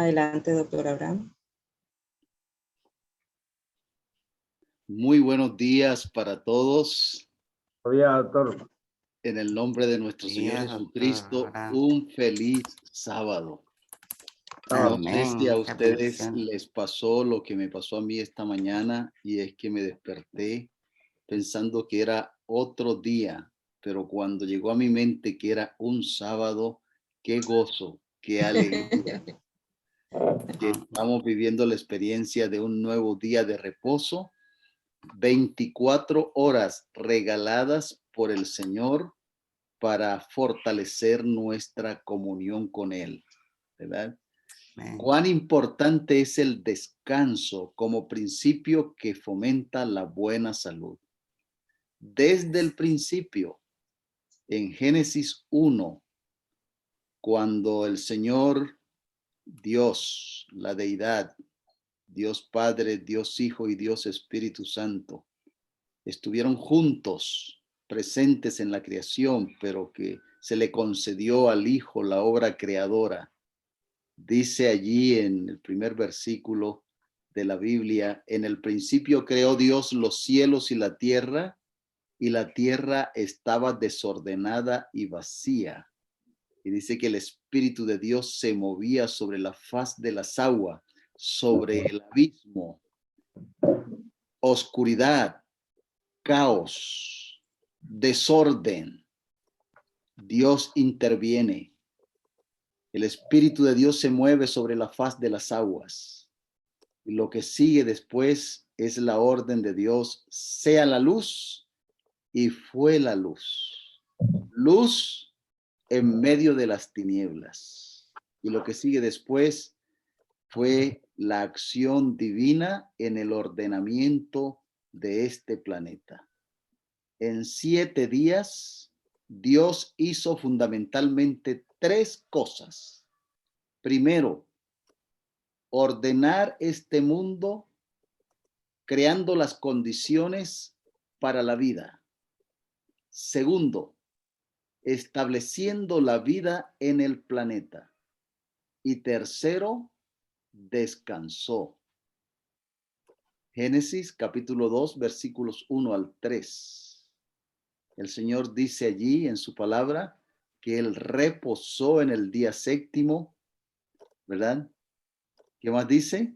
Adelante, doctor Abraham. Muy buenos días para todos. Buenos días, doctor. En el nombre de nuestro Señor Jesucristo, un feliz sábado. No sé si a ustedes les pasó lo que me pasó a mí esta mañana, y es que me desperté pensando que era otro día, pero cuando llegó a mi mente que era un sábado, qué gozo, qué alegría. Que estamos viviendo la experiencia de un nuevo día de reposo, 24 horas regaladas por el Señor para fortalecer nuestra comunión con Él, ¿verdad? Cuán importante es el descanso como principio que fomenta la buena salud. Desde el principio, en Génesis 1, cuando el Señor Dios, la deidad, Dios Padre, Dios Hijo y Dios Espíritu Santo, estuvieron juntos, presentes en la creación, pero que se le concedió al Hijo la obra creadora. Dice allí en el primer versículo de la Biblia: en el principio creó Dios los cielos y la tierra estaba desordenada y vacía. Y dice que el Espíritu de Dios se movía sobre la faz de las aguas, sobre el abismo, oscuridad, caos, desorden. Dios interviene. El Espíritu de Dios se mueve sobre la faz de las aguas. Y lo que sigue después es la orden de Dios: sea la luz, y fue la luz. Luz en medio de las tinieblas. Y lo que sigue después fue la acción divina en el ordenamiento de este planeta. En 7 días, Dios hizo fundamentalmente 3 cosas. Primero, ordenar este mundo creando las condiciones para la vida. Segundo, estableciendo la vida en el planeta. Y tercero, descansó. Génesis capítulo 2, versículos 1 al 3. El Señor dice allí en su palabra que Él reposó en el día séptimo, ¿verdad? ¿Qué más dice?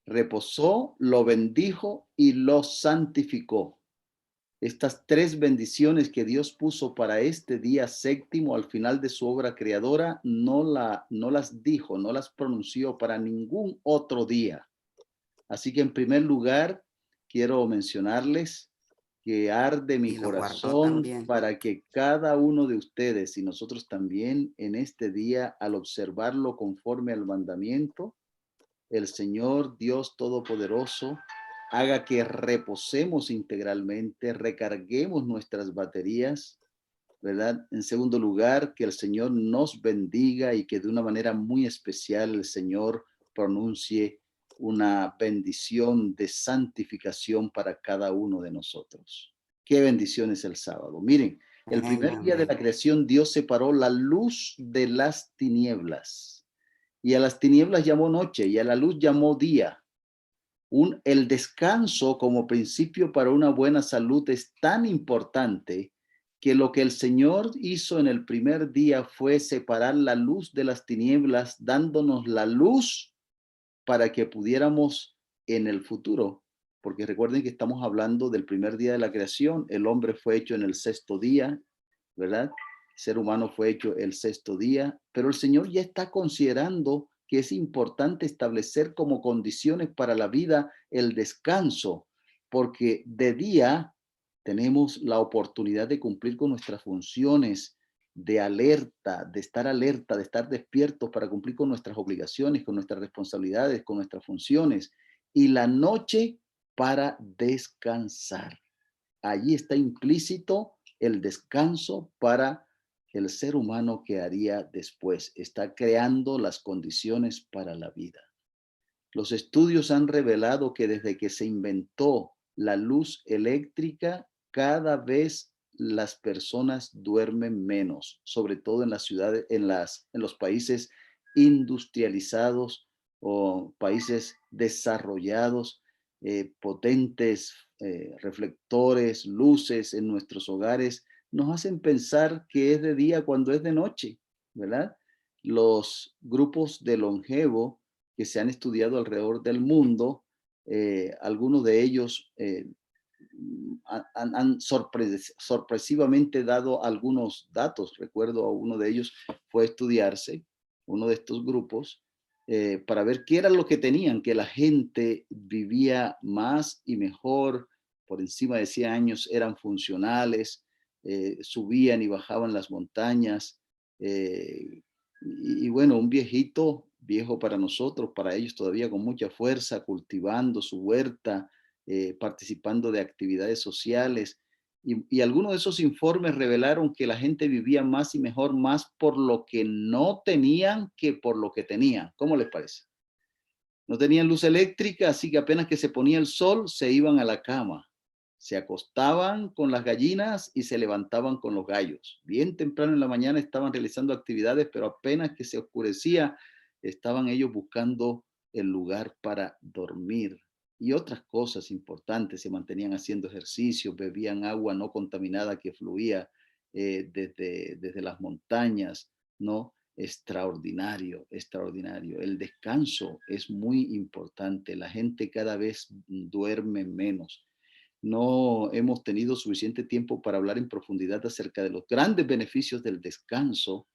Reposó, lo bendijo y lo santificó. Estas 3 bendiciones que Dios puso para este día séptimo al final de su obra creadora, no las dijo, no las pronunció para ningún otro día. Así que en primer lugar, quiero mencionarles que arde mi corazón para que cada uno de ustedes y nosotros también en este día, al observarlo conforme al mandamiento, el Señor Dios Todopoderoso haga que reposemos integralmente, recarguemos nuestras baterías, ¿verdad? En segundo lugar, que el Señor nos bendiga y que de una manera muy especial el Señor pronuncie una bendición de santificación para cada uno de nosotros. Qué bendición es el sábado. Miren, el primer día de la creación, Dios separó la luz de las tinieblas. Y a las tinieblas llamó noche, y a la luz llamó día. El descanso como principio para una buena salud es tan importante que lo que el Señor hizo en el primer día fue separar la luz de las tinieblas, dándonos la luz para que pudiéramos en el futuro, porque recuerden que estamos hablando del primer día de la creación. El hombre fue hecho en el 6º día, ¿verdad? El ser humano fue hecho el 6º día, pero el Señor ya está considerando que es importante establecer como condiciones para la vida el descanso, porque de día tenemos la oportunidad de cumplir con nuestras funciones de alerta, de estar despiertos para cumplir con nuestras obligaciones, con nuestras responsabilidades, con nuestras funciones, y la noche para descansar. Allí está implícito el descanso para el ser humano que haría después. Está creando las condiciones para la vida. Los estudios han revelado que desde que se inventó la luz eléctrica, cada vez las personas duermen menos, sobre todo en las ciudades, en los países industrializados o países desarrollados, potentes reflectores, luces en nuestros hogares, nos hacen pensar que es de día cuando es de noche, ¿verdad? Los grupos de longevo que se han estudiado alrededor del mundo, algunos de ellos sorpresivamente dado algunos datos. Recuerdo a uno de ellos fue a estudiarse, uno de estos grupos, para ver qué era lo que tenían, que la gente vivía más y mejor, por encima de 100 años, eran funcionales, subían y bajaban las montañas. Y bueno, un viejito, viejo para nosotros, para ellos todavía con mucha fuerza, cultivando su huerta, participando de actividades sociales. Y algunos de esos informes revelaron que la gente vivía más y mejor, más por lo que no tenían que por lo que tenían. ¿Cómo les parece? No tenían luz eléctrica, así que apenas que se ponía el sol, se iban a la cama. Se acostaban con las gallinas y se levantaban con los gallos. Bien temprano en la mañana estaban realizando actividades, pero apenas que se oscurecía, estaban ellos buscando el lugar para dormir. Y otras cosas importantes, se mantenían haciendo ejercicio, bebían agua no contaminada que fluía desde las montañas, ¿no? Extraordinario, extraordinario. El descanso es muy importante. La gente cada vez duerme menos. No hemos tenido suficiente tiempo para hablar en profundidad acerca de los grandes beneficios del descanso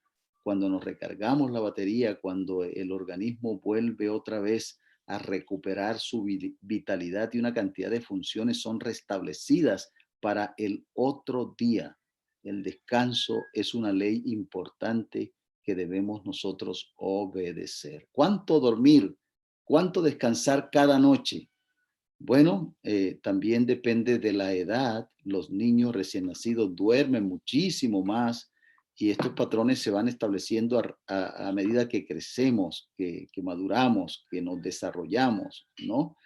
cuando nos recargamos la batería, cuando el organismo vuelve otra vez a recuperar su vitalidad y una cantidad de funciones son restablecidas para el otro día. El descanso es una ley importante que debemos nosotros obedecer. ¿Cuánto dormir? ¿Cuánto descansar cada noche? Bueno, también depende de la edad. Los niños recién nacidos duermen muchísimo más y estos patrones se van estableciendo a medida que crecemos, que maduramos, que nos desarrollamos, ¿no?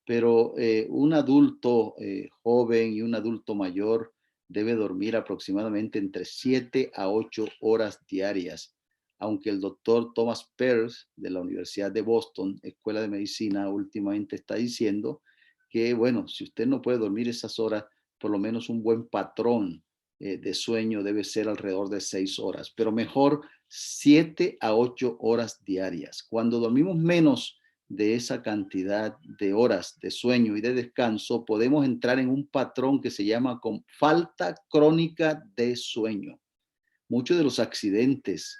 Pero un adulto joven y un adulto mayor debe dormir aproximadamente entre 7 a 8 horas diarias, aunque el doctor Thomas Peirce de la Universidad de Boston, Escuela de Medicina, últimamente está diciendo que, bueno, si usted no puede dormir esas horas, por lo menos un buen patrón de sueño debe ser alrededor de 6 horas, pero mejor 7 a 8 horas diarias. Cuando dormimos menos de esa cantidad de horas de sueño y de descanso, podemos entrar en un patrón que se llama con falta crónica de sueño. Muchos de los accidentes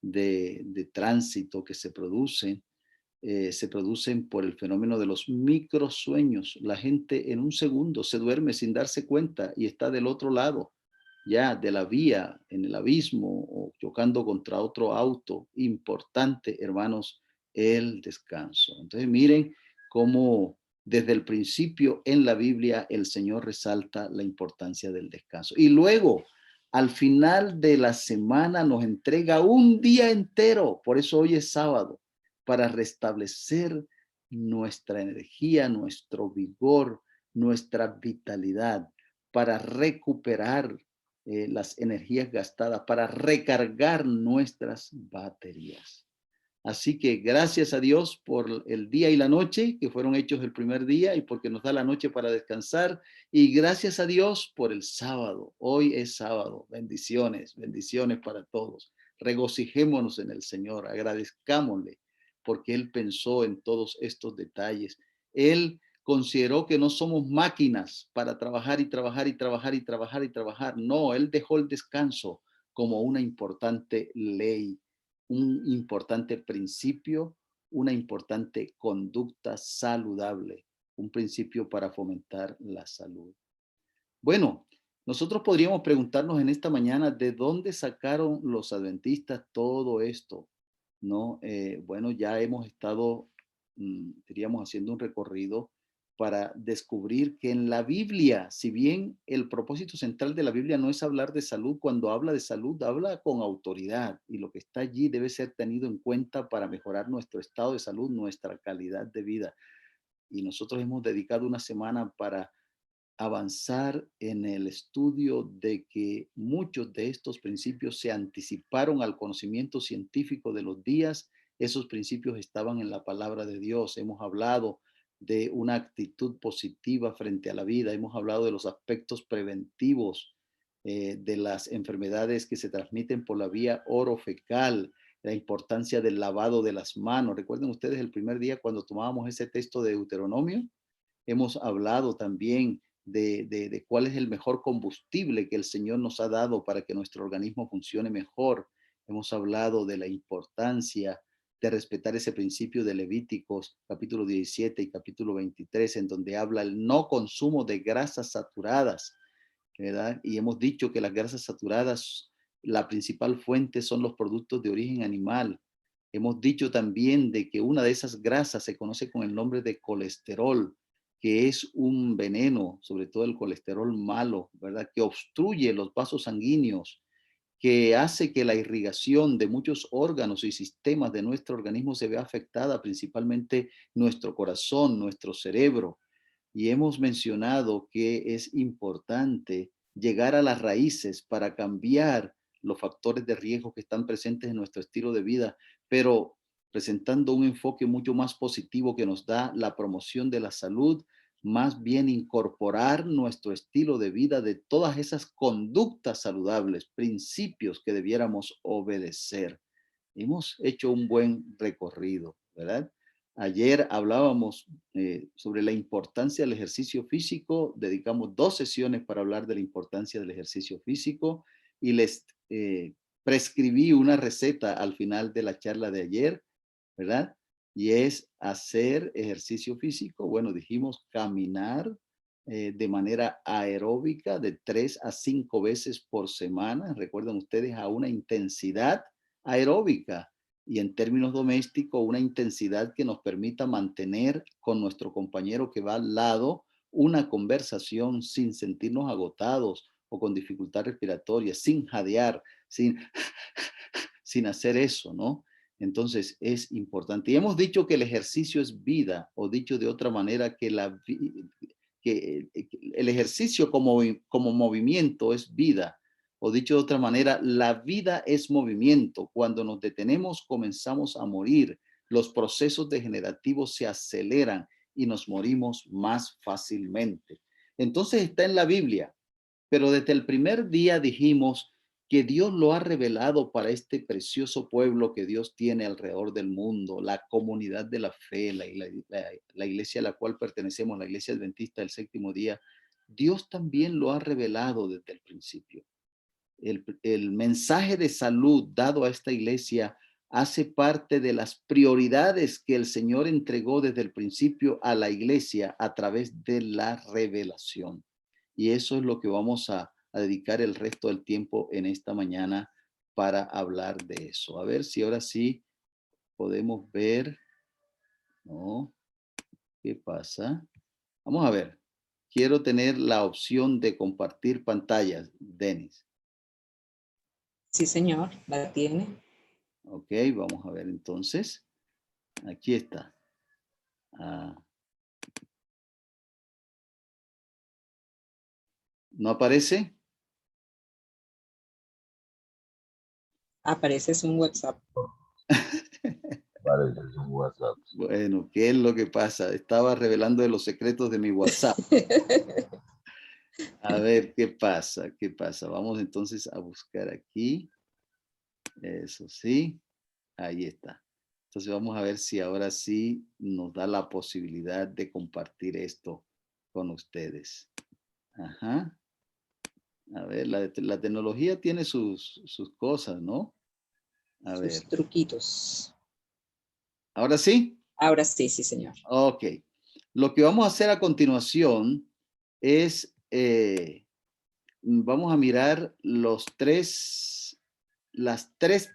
de tránsito que se producen por el fenómeno de los microsueños. La gente en un segundo se duerme sin darse cuenta y está del otro lado ya de la vía, en el abismo o chocando contra otro auto. Importante, hermanos, el descanso. Entonces miren cómo desde el principio en la Biblia el Señor resalta la importancia del descanso. Y luego, al final de la semana nos entrega un día entero, por eso hoy es sábado, para restablecer nuestra energía, nuestro vigor, nuestra vitalidad, para recuperar las energías gastadas, para recargar nuestras baterías. Así que gracias a Dios por el día y la noche que fueron hechos el primer día y porque nos da la noche para descansar. Y gracias a Dios por el sábado. Hoy es sábado. Bendiciones, bendiciones para todos. Regocijémonos en el Señor, agradezcámosle porque Él pensó en todos estos detalles. Él consideró que no somos máquinas para trabajar y trabajar y trabajar y trabajar y trabajar. No, Él dejó el descanso como una importante ley, un importante principio, una importante conducta saludable, un principio para fomentar la salud. Bueno, nosotros podríamos preguntarnos en esta mañana de dónde sacaron los adventistas todo esto, ¿no? Bueno, ya hemos estado, diríamos, haciendo un recorrido para descubrir que en la Biblia, si bien el propósito central de la Biblia no es hablar de salud, cuando habla de salud, habla con autoridad y lo que está allí debe ser tenido en cuenta para mejorar nuestro estado de salud, nuestra calidad de vida. Y nosotros hemos dedicado una semana para avanzar en el estudio de que muchos de estos principios se anticiparon al conocimiento científico de los días esos principios estaban en la palabra de Dios. Hemos hablado de una actitud positiva frente a la vida. Hemos hablado de los aspectos preventivos de las enfermedades que se transmiten por la vía orofecal, la importancia del lavado de las manos. Recuerden ustedes el primer día cuando tomábamos ese texto de Deuteronomio, hemos hablado también de cuál es el mejor combustible que el Señor nos ha dado para que nuestro organismo funcione mejor. Hemos hablado de la importancia de respetar ese principio de Levíticos, capítulo 17 y capítulo 23, en donde habla el no consumo de grasas saturadas, ¿verdad? Y hemos dicho que las grasas saturadas, la principal fuente son los productos de origen animal. Hemos dicho también de que una de esas grasas se conoce con el nombre de colesterol, que es un veneno, sobre todo el colesterol malo, ¿verdad? Que obstruye los vasos sanguíneos, que hace que la irrigación de muchos órganos y sistemas de nuestro organismo se vea afectada, principalmente nuestro corazón, nuestro cerebro. Y hemos mencionado que es importante llegar a las raíces para cambiar los factores de riesgo que están presentes en nuestro estilo de vida, pero presentando un enfoque mucho más positivo que nos da la promoción de la salud, más bien incorporar nuestro estilo de vida de todas esas conductas saludables, principios que debiéramos obedecer. Hemos hecho un buen recorrido, ¿verdad? Ayer hablábamos sobre la importancia del ejercicio físico, dedicamos 2 sesiones para hablar de la importancia del ejercicio físico y les prescribí una receta al final de la charla de ayer, ¿verdad? Y es hacer ejercicio físico. Bueno, dijimos caminar de manera aeróbica de 3 a 5 veces por semana. Recuerden ustedes, a una intensidad aeróbica, y en términos domésticos una intensidad que nos permita mantener con nuestro compañero que va al lado una conversación sin sentirnos agotados o con dificultad respiratoria, sin jadear, sin hacer eso, ¿no? Entonces es importante. Y hemos dicho que el ejercicio es vida, o dicho de otra manera, que el ejercicio como movimiento es vida. O dicho de otra manera, la vida es movimiento. Cuando nos detenemos, comenzamos a morir. Los procesos degenerativos se aceleran y nos morimos más fácilmente. Entonces está en la Biblia, pero desde el primer día dijimos que Dios lo ha revelado para este precioso pueblo que Dios tiene alrededor del mundo, la comunidad de la fe, la iglesia a la cual pertenecemos, la iglesia adventista del séptimo día. Dios también lo ha revelado desde el principio. El mensaje de salud dado a esta iglesia hace parte de las prioridades que el Señor entregó desde el principio a la iglesia a través de la revelación. Y eso es lo que vamos a dedicar el resto del tiempo en esta mañana para hablar de eso. A ver si ahora sí podemos ver, ¿no? ¿Qué pasa? Vamos a ver. Quiero tener la opción de compartir pantallas, Denis. Sí, señor, la tiene. Ok, vamos a ver entonces. Aquí está. ¿No aparece? Aparece un WhatsApp. Vale, es un WhatsApp. Bueno, ¿qué es lo que pasa? Estaba revelando los secretos de mi WhatsApp. A ver, ¿qué pasa? ¿Qué pasa? Vamos entonces a buscar aquí. Eso sí, ahí está. Entonces vamos a ver si ahora sí nos da la posibilidad de compartir esto con ustedes. Ajá. A ver, la tecnología tiene sus cosas, ¿no? A ver. Sus truquitos. ¿Ahora sí? Ahora sí, sí, señor. Ok. Lo que vamos a hacer a continuación es, vamos a mirar las tres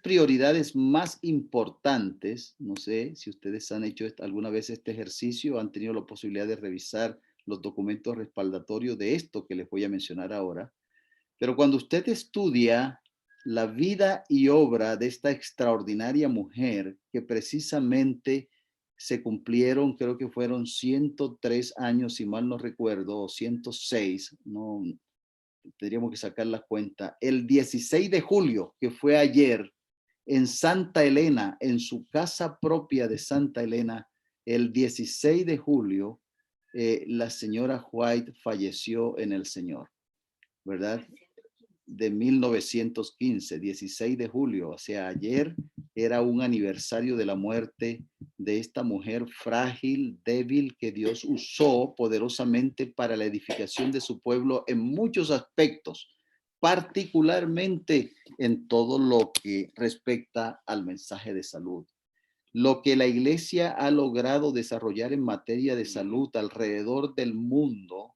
prioridades más importantes. No sé si ustedes han hecho alguna vez este ejercicio, han tenido la posibilidad de revisar los documentos respaldatorios de esto que les voy a mencionar ahora. Pero cuando usted estudia la vida y obra de esta extraordinaria mujer que precisamente se cumplieron, creo que fueron 103 años, si mal no recuerdo, o 106, no, tendríamos que sacar la cuenta. El 16 de julio, que fue ayer, en Santa Elena, en su casa propia de Santa Elena, el 16 de julio, la señora White falleció en el Señor, ¿verdad? De 1915, 16 de julio, o sea, ayer era un aniversario de la muerte de esta mujer frágil, débil, que Dios usó poderosamente para la edificación de su pueblo en muchos aspectos, particularmente en todo lo que respecta al mensaje de salud. Lo que la iglesia ha logrado desarrollar en materia de salud alrededor del mundo,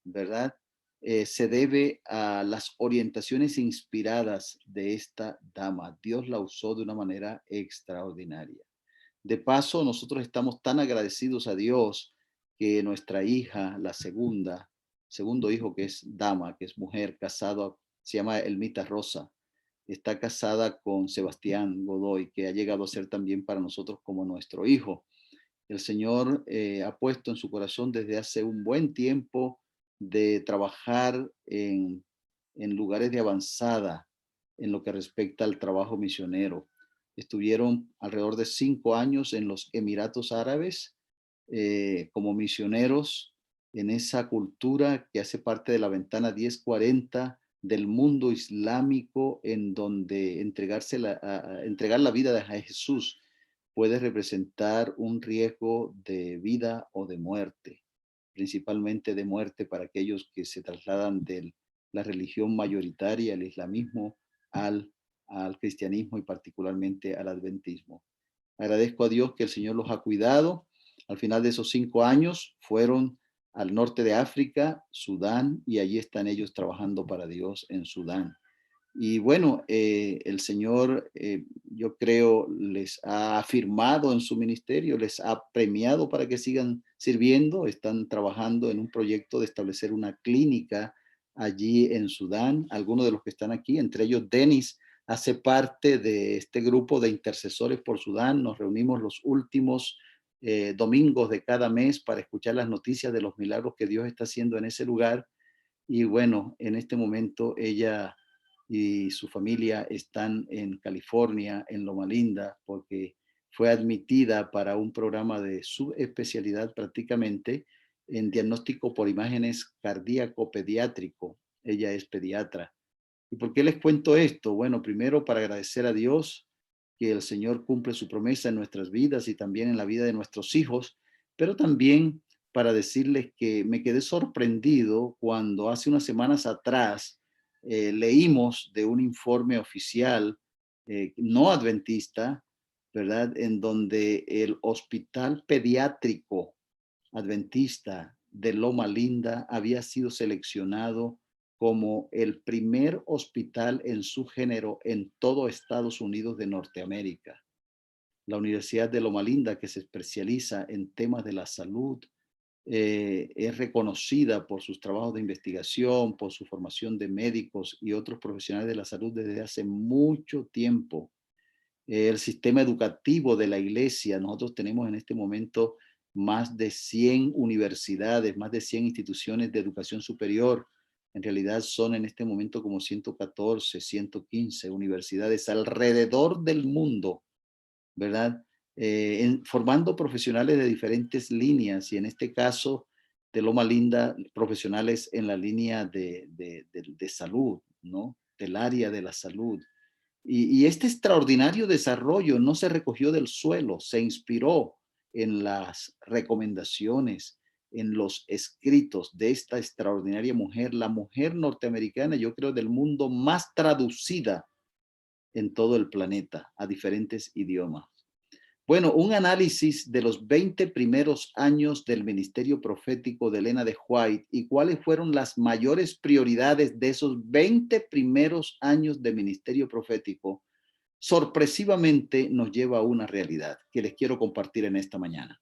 ¿verdad? Se debe a las orientaciones inspiradas de esta dama. Dios la usó de una manera extraordinaria. De paso, nosotros estamos tan agradecidos a Dios que nuestra hija, la segundo hijo, que es dama, que es mujer, casada, se llama Elmita Rosa, está casada con Sebastián Godoy, que ha llegado a ser también para nosotros como nuestro hijo. El Señor ha puesto en su corazón desde hace un buen tiempo de trabajar en lugares de avanzada en lo que respecta al trabajo misionero. Estuvieron alrededor de 5 años en los Emiratos Árabes como misioneros en esa cultura que hace parte de la ventana 1040 del mundo islámico, en donde entregar la vida a Jesús puede representar un riesgo de vida o de muerte, principalmente de muerte para aquellos que se trasladan de la religión mayoritaria, el islamismo, al cristianismo y particularmente al adventismo. Agradezco a Dios que el Señor los ha cuidado. Al final de esos 5 años fueron al norte de África, Sudán, y allí están ellos trabajando para Dios en Sudán. Y bueno, el Señor, yo creo, les ha afirmado en su ministerio, les ha premiado para que sigan sirviendo. Están trabajando en un proyecto de establecer una clínica allí en Sudán. Algunos de los que están aquí, entre ellos Denis, hace parte de este grupo de intercesores por Sudán. Nos reunimos los últimos domingos de cada mes para escuchar las noticias de los milagros que Dios está haciendo en ese lugar. Y bueno, en este momento ella y su familia están en California, en Loma Linda, porque fue admitida para un programa de subespecialidad prácticamente en diagnóstico por imágenes cardíaco pediátrico. Ella es pediatra. ¿Y por qué les cuento esto? Bueno, primero para agradecer a Dios que el Señor cumple su promesa en nuestras vidas y también en la vida de nuestros hijos, pero también para decirles que me quedé sorprendido cuando hace unas semanas atrás leímos de un informe oficial no adventista, ¿verdad? En donde el hospital pediátrico adventista de Loma Linda había sido seleccionado como el primer hospital en su género en todo Estados Unidos de Norteamérica. La Universidad de Loma Linda, que se especializa en temas de la salud, es reconocida por sus trabajos de investigación, por su formación de médicos y otros profesionales de la salud desde hace mucho tiempo. El sistema educativo de la iglesia, nosotros tenemos en este momento más de 100 universidades, más de 100 instituciones de educación superior. En realidad son en este momento como 114, 115 universidades alrededor del mundo, ¿verdad? Formando profesionales de diferentes líneas y en este caso de Loma Linda, profesionales en la línea de salud, ¿no? Del área de la salud. Y este extraordinario desarrollo no se recogió del suelo, se inspiró en las recomendaciones, en los escritos de esta extraordinaria mujer, la mujer norteamericana, yo creo, del mundo más traducida en todo el planeta a diferentes idiomas. Bueno, un análisis de los 20 primeros años del ministerio profético de Elena de White y cuáles fueron las mayores prioridades de esos 20 primeros años de ministerio profético, sorpresivamente nos lleva a una realidad que les quiero compartir en esta mañana.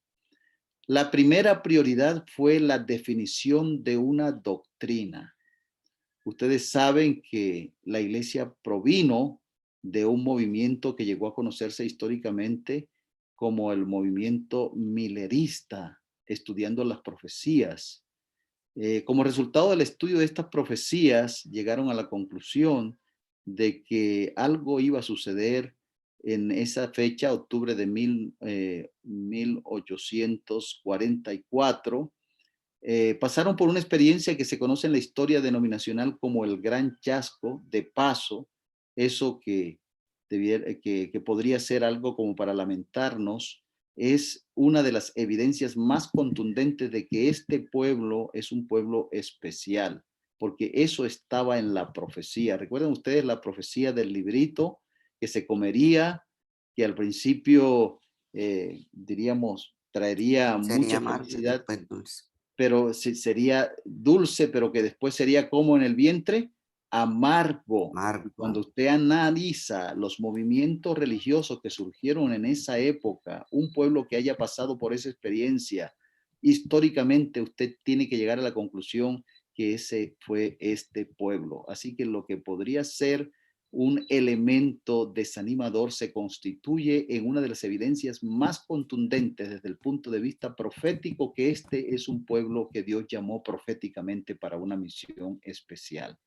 La primera prioridad fue la definición de una doctrina. Ustedes saben que la iglesia provino de un movimiento que llegó a conocerse históricamente como el movimiento milerista, estudiando las profecías. Como resultado del estudio de estas profecías, llegaron a la conclusión de que algo iba a suceder en esa fecha, octubre de 1844, pasaron por una experiencia que se conoce en la historia denominacional como el Gran Chasco. De paso, eso que podría ser algo como para lamentarnos, es una de las evidencias más contundentes de que este pueblo es un pueblo especial, porque eso estaba en la profecía. ¿Recuerdan ustedes la profecía del librito que se comería, que al principio, diríamos, traería Sería mucha amargo y felicidad, después dulce. pero sería dulce, pero que después sería como en el vientre, amargo? Y cuando Amargo. usted analiza los movimientos religiosos que surgieron en esa época, un pueblo que haya pasado por esa experiencia, históricamente usted tiene que llegar a la conclusión que ese fue este pueblo. Así que lo que podría ser un elemento desanimador se constituye en una de las evidencias más contundentes desde el punto de vista profético, que este es un pueblo que Dios llamó proféticamente para una misión especial.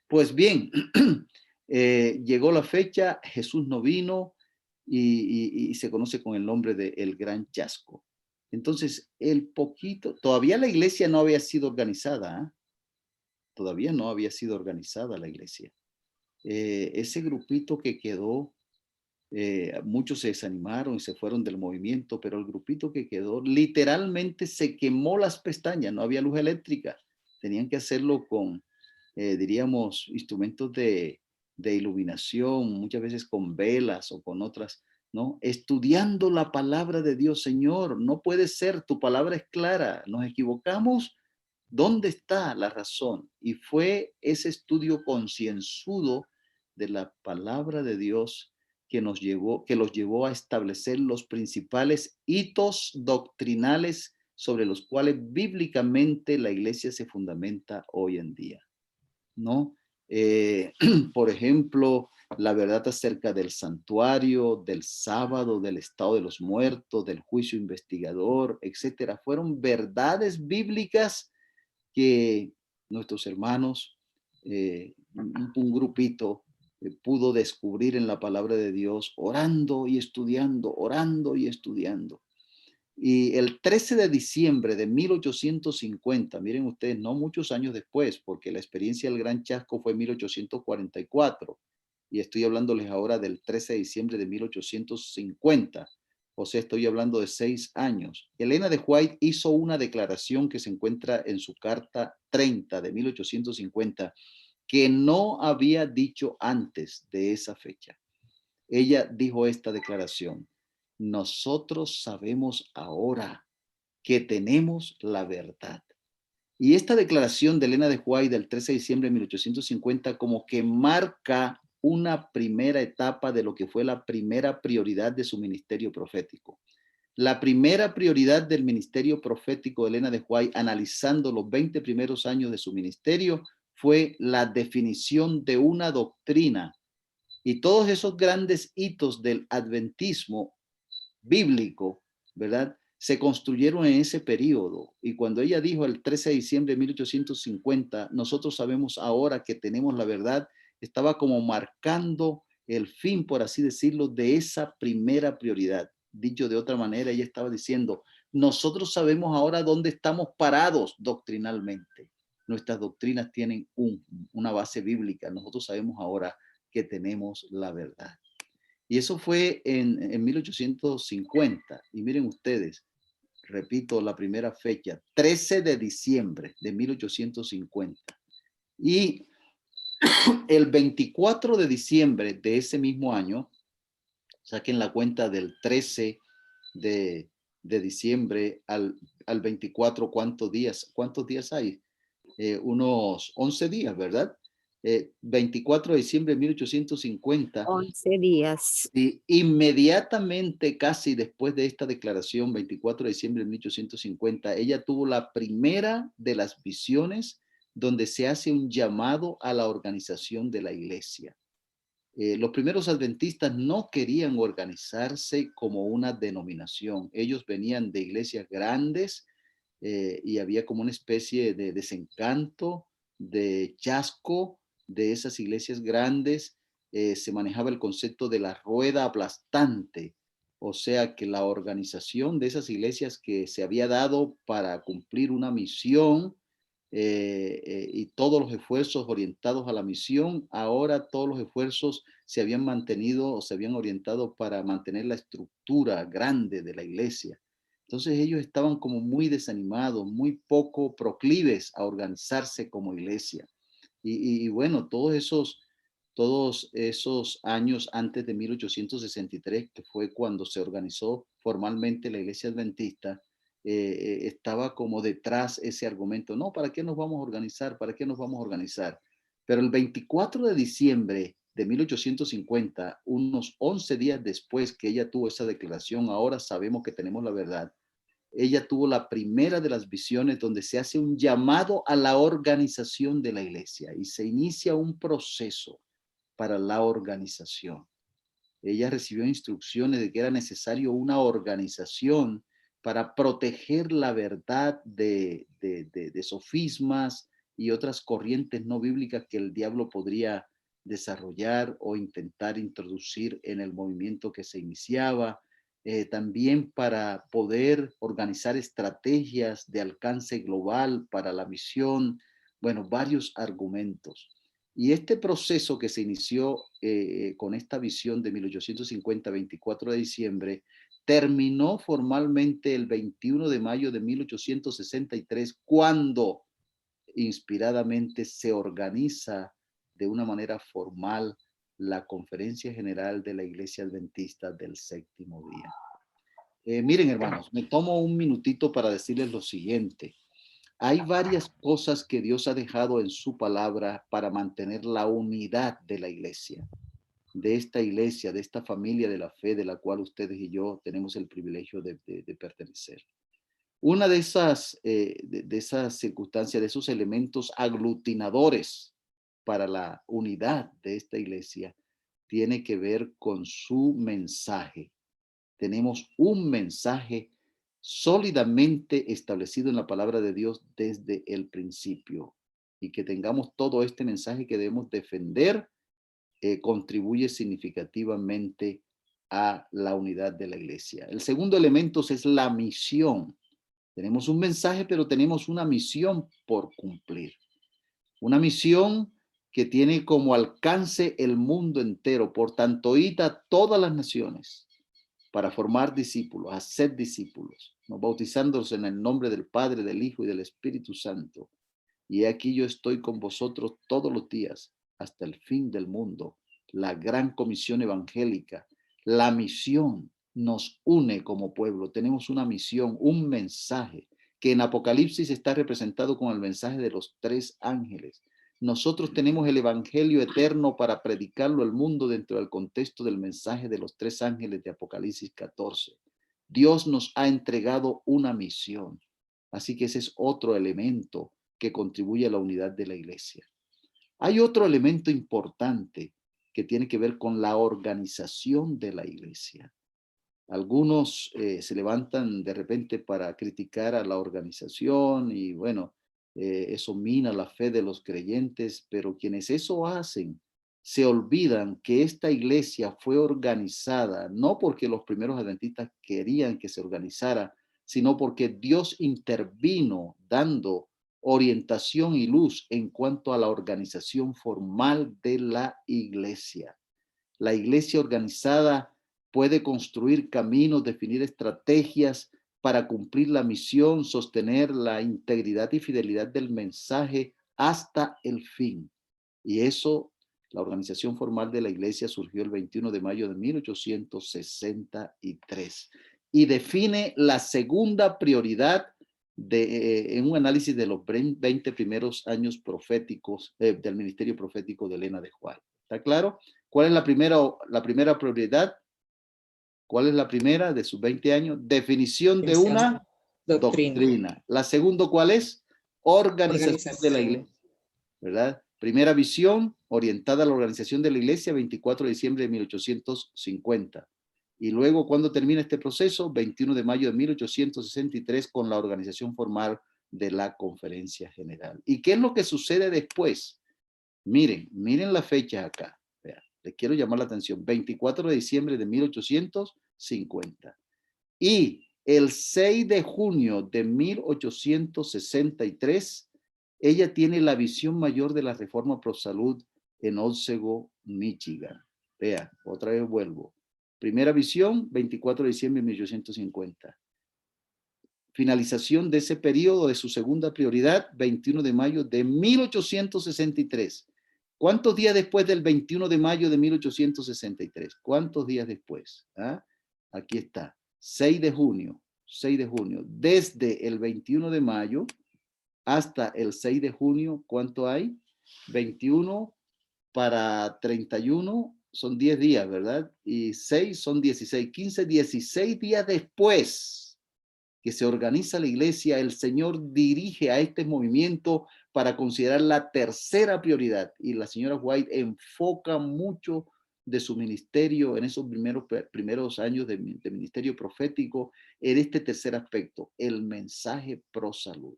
Pues bien, llegó la fecha, Jesús no vino y se conoce con el nombre de el Gran Chasco. Entonces, todavía la iglesia no había sido organizada, ¿eh? Todavía no había sido organizada la iglesia. Ese grupito que quedó, muchos se desanimaron y se fueron del movimiento, pero el grupito que quedó literalmente se quemó las pestañas, no había luz eléctrica, tenían que hacerlo con, diríamos, instrumentos de iluminación, muchas veces con velas o con otras, ¿no? Estudiando la palabra de Dios. Señor, no puede ser, tu palabra es clara, nos equivocamos, ¿dónde está la razón? Y fue ese estudio concienzudo de la palabra de Dios que los llevó a establecer los principales hitos doctrinales sobre los cuales bíblicamente la iglesia se fundamenta hoy en día, ¿no? Por ejemplo, la verdad acerca del santuario, del sábado, del estado de los muertos, del juicio investigador, etcétera, fueron verdades bíblicas que nuestros hermanos, un grupito, pudo descubrir en la palabra de Dios, orando y estudiando, orando y estudiando. Y el 13 de diciembre de 1850, miren ustedes, no muchos años después, porque la experiencia del Gran Chasco fue en 1844, y estoy hablándoles ahora del 13 de diciembre de 1850, o sea, estoy hablando de 6 años. Elena de White hizo una declaración que se encuentra en su carta 30 de 1850, que no había dicho antes de esa fecha. Ella dijo esta declaración: nosotros sabemos ahora que tenemos la verdad. Y esta declaración de Elena de White del 13 de diciembre de 1850 como que marca una primera etapa de lo que fue la primera prioridad de su ministerio profético. La primera prioridad del ministerio profético de Elena de White, analizando los 20 primeros años de su ministerio, fue la definición de una doctrina. Y todos esos grandes hitos del adventismo bíblico, ¿verdad?, se construyeron en ese periodo. Y cuando ella dijo el 13 de diciembre de 1850, nosotros sabemos ahora que tenemos la verdad, estaba como marcando el fin, por así decirlo, de esa primera prioridad. Dicho de otra manera, ella estaba diciendo, nosotros sabemos ahora dónde estamos parados doctrinalmente. Nuestras doctrinas tienen una base bíblica. Nosotros sabemos ahora que tenemos la verdad. Y eso fue en 1850. Y miren ustedes, repito la primera fecha, 13 de diciembre de 1850. Y el 24 de diciembre de ese mismo año, saquen la cuenta del 13 de diciembre al 24, ¿cuántos días hay? Unos 11 días, ¿verdad? 24 de diciembre de 1850. 11 días. Y inmediatamente, casi después de esta declaración, 24 de diciembre de 1850, ella tuvo la primera de las visiones donde se hace un llamado a la organización de la iglesia. Los primeros adventistas no querían organizarse como una denominación. Ellos venían de iglesias grandes, y había como una especie de desencanto, de chasco de esas iglesias grandes, se manejaba el concepto de la rueda aplastante, o sea que la organización de esas iglesias que se había dado para cumplir una misión y todos los esfuerzos orientados a la misión, ahora todos los esfuerzos se habían mantenido o se habían orientado para mantener la estructura grande de la iglesia. Entonces ellos estaban como muy desanimados, muy poco proclives a organizarse como iglesia. Y bueno, todos esos años antes de 1863, que fue cuando se organizó formalmente la iglesia adventista, estaba como detrás ese argumento, no, ¿para qué nos vamos a organizar? ¿Para qué nos vamos a organizar? Pero el 24 de diciembre de 1850, unos 11 días después que ella tuvo esa declaración, ahora sabemos que tenemos la verdad, ella tuvo la primera de las visiones donde se hace un llamado a la organización de la iglesia y se inicia un proceso para la organización. Ella recibió instrucciones de que era necesario una organización para proteger la verdad de sofismas y otras corrientes no bíblicas que el diablo podría desarrollar o intentar introducir en el movimiento que se iniciaba. También para poder organizar estrategias de alcance global para la misión, bueno, varios argumentos. Y este proceso que se inició con esta visión de 1850, 24 de diciembre, terminó formalmente el 21 de mayo de 1863, cuando inspiradamente se organiza de una manera formal la Conferencia General de la Iglesia Adventista del Séptimo Día. Miren, hermanos, me tomo un minutito para decirles lo siguiente. Hay varias cosas que Dios ha dejado en su palabra para mantener la unidad de la iglesia, de esta familia de la fe de la cual ustedes y yo tenemos el privilegio de pertenecer. Una de esas circunstancias, de esos elementos aglutinadores para la unidad de esta iglesia, tiene que ver con su mensaje. Tenemos un mensaje sólidamente establecido en la palabra de Dios desde el principio, y que tengamos todo este mensaje que debemos defender contribuye significativamente a la unidad de la iglesia. El segundo elemento es la misión. Tenemos un mensaje, pero tenemos una misión por cumplir. Una misión que tiene como alcance el mundo entero. Por tanto, id a todas las naciones para formar discípulos, hacer discípulos, ¿no? Bautizándolos en el nombre del Padre, del Hijo y del Espíritu Santo. Y aquí yo estoy con vosotros todos los días hasta el fin del mundo. La gran comisión evangélica, la misión nos une como pueblo. Tenemos una misión, un mensaje que en Apocalipsis está representado con el mensaje de los 3 ángeles. Nosotros tenemos el evangelio eterno para predicarlo al mundo dentro del contexto del mensaje de los 3 ángeles de Apocalipsis 14. Dios nos ha entregado una misión. Así que ese es otro elemento que contribuye a la unidad de la iglesia. Hay otro elemento importante que tiene que ver con la organización de la iglesia. Algunos se levantan de repente para criticar a la organización y bueno, eso mina la fe de los creyentes, pero quienes eso hacen se olvidan que esta iglesia fue organizada no porque los primeros adventistas querían que se organizara, sino porque Dios intervino dando orientación y luz en cuanto a la organización formal de la iglesia. La iglesia organizada puede construir caminos, definir estrategias para cumplir la misión, sostener la integridad y fidelidad del mensaje hasta el fin. Y eso, la organización formal de la iglesia surgió el 21 de mayo de 1863 y define la segunda prioridad en un análisis de los 20 primeros años proféticos del ministerio profético de Elena de White. ¿Está claro? ¿Cuál es la primera prioridad? ¿Cuál es la primera de sus 20 años? Definición de una doctrina. La segunda, ¿cuál es? Organización de la iglesia, ¿verdad? Primera visión orientada a la organización de la iglesia, 24 de diciembre de 1850. Y luego, ¿cuándo termina este proceso? 21 de mayo de 1863 con la organización formal de la Conferencia General. ¿Y qué es lo que sucede después? Miren la fecha acá. Vean. Les quiero llamar la atención. 24 de diciembre de 1850. Y el 6 de junio de 1863, ella tiene la visión mayor de la reforma pro salud en Otsego, Michigan. Vea, otra vez vuelvo. Primera visión, 24 de diciembre de 1850. Finalización de ese periodo de su segunda prioridad, 21 de mayo de 1863. ¿Cuántos días después del 21 de mayo de 1863? ¿Cuántos días después? ¿Ah? Aquí está, 6 de junio, 6 de junio. Desde el 21 de mayo hasta el 6 de junio, ¿cuánto hay? 21 para 31 son 10 días, ¿verdad? Y 6 son 16, 15, 16 días después que se organiza la iglesia, el Señor dirige a este movimiento para considerar la tercera prioridad. Y la señora White enfoca mucho de su ministerio en esos primeros años de ministerio profético en este tercer aspecto, el mensaje pro salud.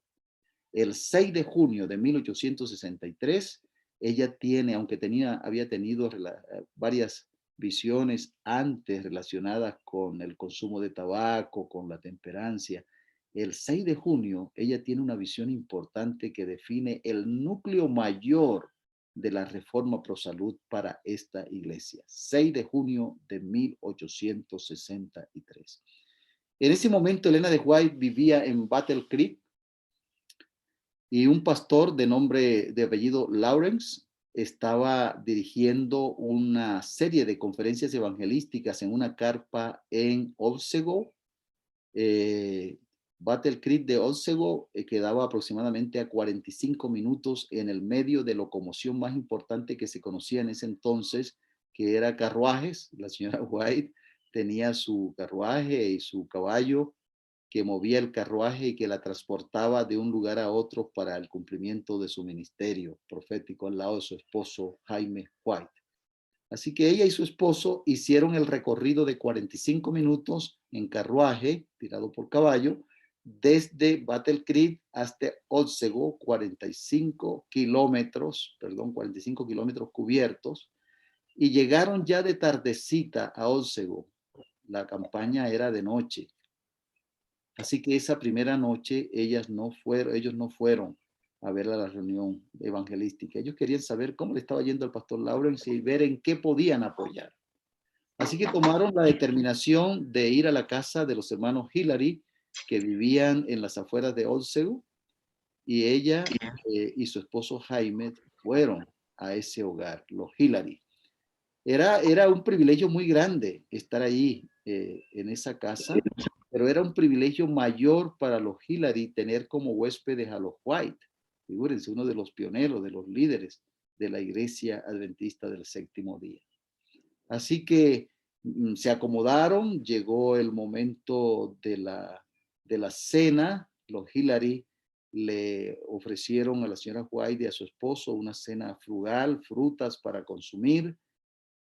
El 6 de junio de 1863, ella tiene, aunque había tenido varias visiones antes relacionadas con el consumo de tabaco, con la temperancia. El 6 de junio, ella tiene una visión importante que define el núcleo mayor de la reforma pro salud para esta iglesia. 6 de junio de 1863. En ese momento, Elena de White vivía en Battle Creek y un pastor de apellido Lawrence estaba dirigiendo una serie de conferencias evangelísticas en una carpa en Otsego. Battle Creek de Otsego quedaba aproximadamente a 45 minutos en el medio de locomoción más importante que se conocía en ese entonces, que era carruajes. La señora White tenía su carruaje y su caballo que movía el carruaje y que la transportaba de un lugar a otro para el cumplimiento de su ministerio profético al lado de su esposo Jaime White. Así que ella y su esposo hicieron el recorrido de 45 minutos en carruaje, tirado por caballo, desde Battle Creek hasta Otsego, 45 kilómetros cubiertos, y llegaron ya de tardecita a Otsego. La campaña era de noche. Así que esa primera noche ellos no fueron a ver a la reunión evangelística. Ellos querían saber cómo le estaba yendo al pastor Lawrence y ver en qué podían apoyar. Así que tomaron la determinación de ir a la casa de los hermanos Hillary, que vivían en las afueras de Otsego, y ella y su esposo Jaime fueron a ese hogar, los Hillary. Era un privilegio muy grande estar allí en esa casa, pero era un privilegio mayor para los Hillary tener como huéspedes a los White. Figúrense, uno de los pioneros, de los líderes de la iglesia adventista del séptimo día. Así que se acomodaron, llegó el momento de la cena. Los Hillary le ofrecieron a la señora White y a su esposo una cena frugal, frutas para consumir,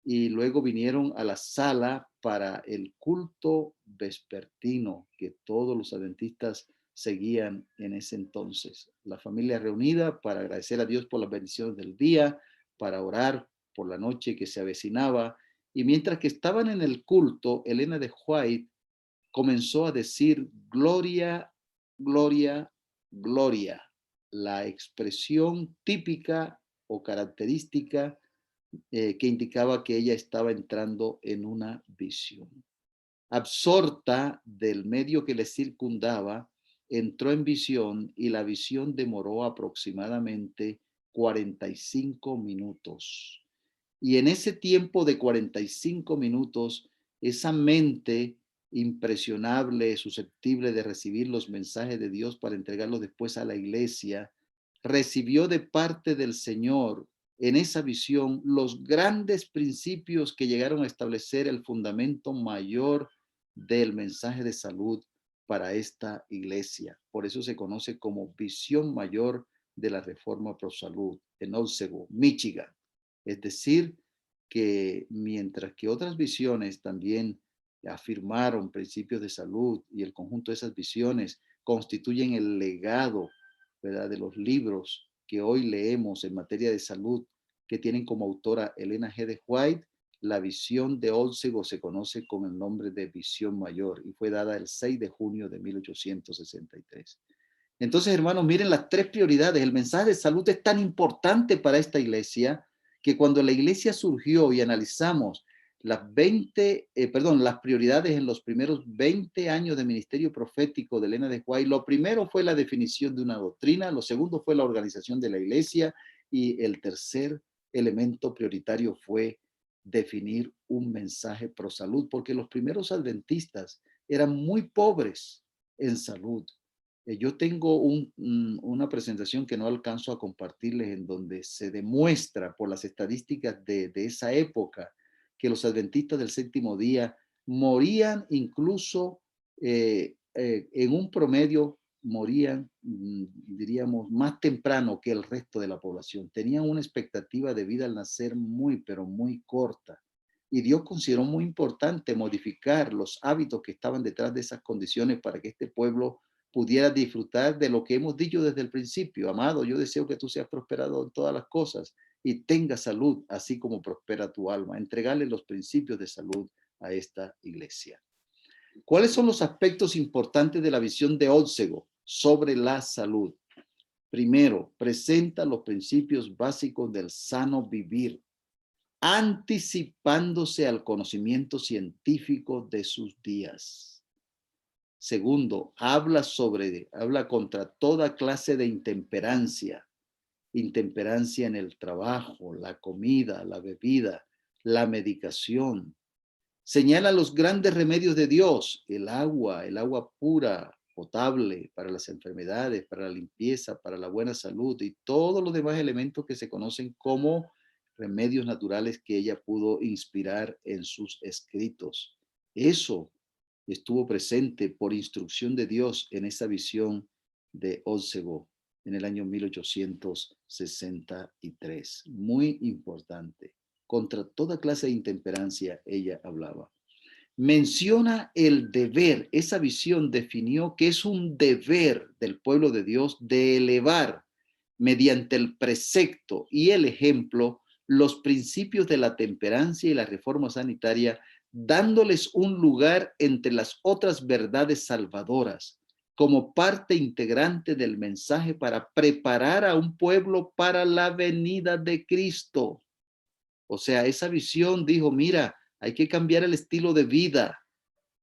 y luego vinieron a la sala para el culto vespertino que todos los adventistas seguían en ese entonces. La familia reunida para agradecer a Dios por las bendiciones del día, para orar por la noche que se avecinaba. Y mientras que estaban en el culto, Elena de White comenzó a decir gloria, gloria, gloria, la expresión típica o característica que indicaba que ella estaba entrando en una visión. Absorta del medio que le circundaba, entró en visión y la visión demoró aproximadamente 45 minutos. Y en ese tiempo de 45 minutos, esa mente impresionable, susceptible de recibir los mensajes de Dios para entregarlos después a la iglesia, recibió de parte del Señor en esa visión los grandes principios que llegaron a establecer el fundamento mayor del mensaje de salud para esta iglesia. Por eso se conoce como visión mayor de la reforma pro salud en Otsego, Michigan. Es decir, que mientras que otras visiones también afirmaron principios de salud y el conjunto de esas visiones constituyen el legado, ¿verdad?, de los libros que hoy leemos en materia de salud que tienen como autora Elena G. de White, la visión de Olcego se conoce con el nombre de Visión Mayor y fue dada el 6 de junio de 1863. Entonces, hermanos, miren las tres prioridades. El mensaje de salud es tan importante para esta iglesia que cuando la iglesia surgió y analizamos las prioridades en los primeros 20 años de ministerio profético de Elena de White, lo primero fue la definición de una doctrina, lo segundo fue la organización de la iglesia y el tercer elemento prioritario fue definir un mensaje pro salud, porque los primeros adventistas eran muy pobres en salud. Yo tengo una presentación que no alcanzo a compartirles en donde se demuestra por las estadísticas de esa época que los adventistas del séptimo día morían incluso en un promedio, morían, diríamos, más temprano que el resto de la población. Tenían una expectativa de vida al nacer muy, pero muy corta. Y Dios consideró muy importante modificar los hábitos que estaban detrás de esas condiciones para que este pueblo pudiera disfrutar de lo que hemos dicho desde el principio. Amado, yo deseo que tú seas prosperado en todas las cosas y tengas salud, así como prospera tu alma. Entregarle los principios de salud a esta iglesia. ¿Cuáles son los aspectos importantes de la visión de Olcego sobre la salud? Primero, presenta los principios básicos del sano vivir, anticipándose al conocimiento científico de sus días. Segundo, habla contra toda clase de intemperancia en el trabajo, la comida, la bebida, la medicación. Señala los grandes remedios de Dios, el agua pura, potable para las enfermedades, para la limpieza, para la buena salud y todos los demás elementos que se conocen como remedios naturales que ella pudo inspirar en sus escritos. Eso estuvo presente por instrucción de Dios en esa visión de Olcego en el año 1863. Muy importante. Contra toda clase de intemperancia ella hablaba. Menciona el deber. Esa visión definió que es un deber del pueblo de Dios de elevar mediante el precepto y el ejemplo los principios de la temperancia y la reforma sanitaria, dándoles un lugar entre las otras verdades salvadoras como parte integrante del mensaje para preparar a un pueblo para la venida de Cristo. O sea, esa visión dijo, mira, hay que cambiar el estilo de vida,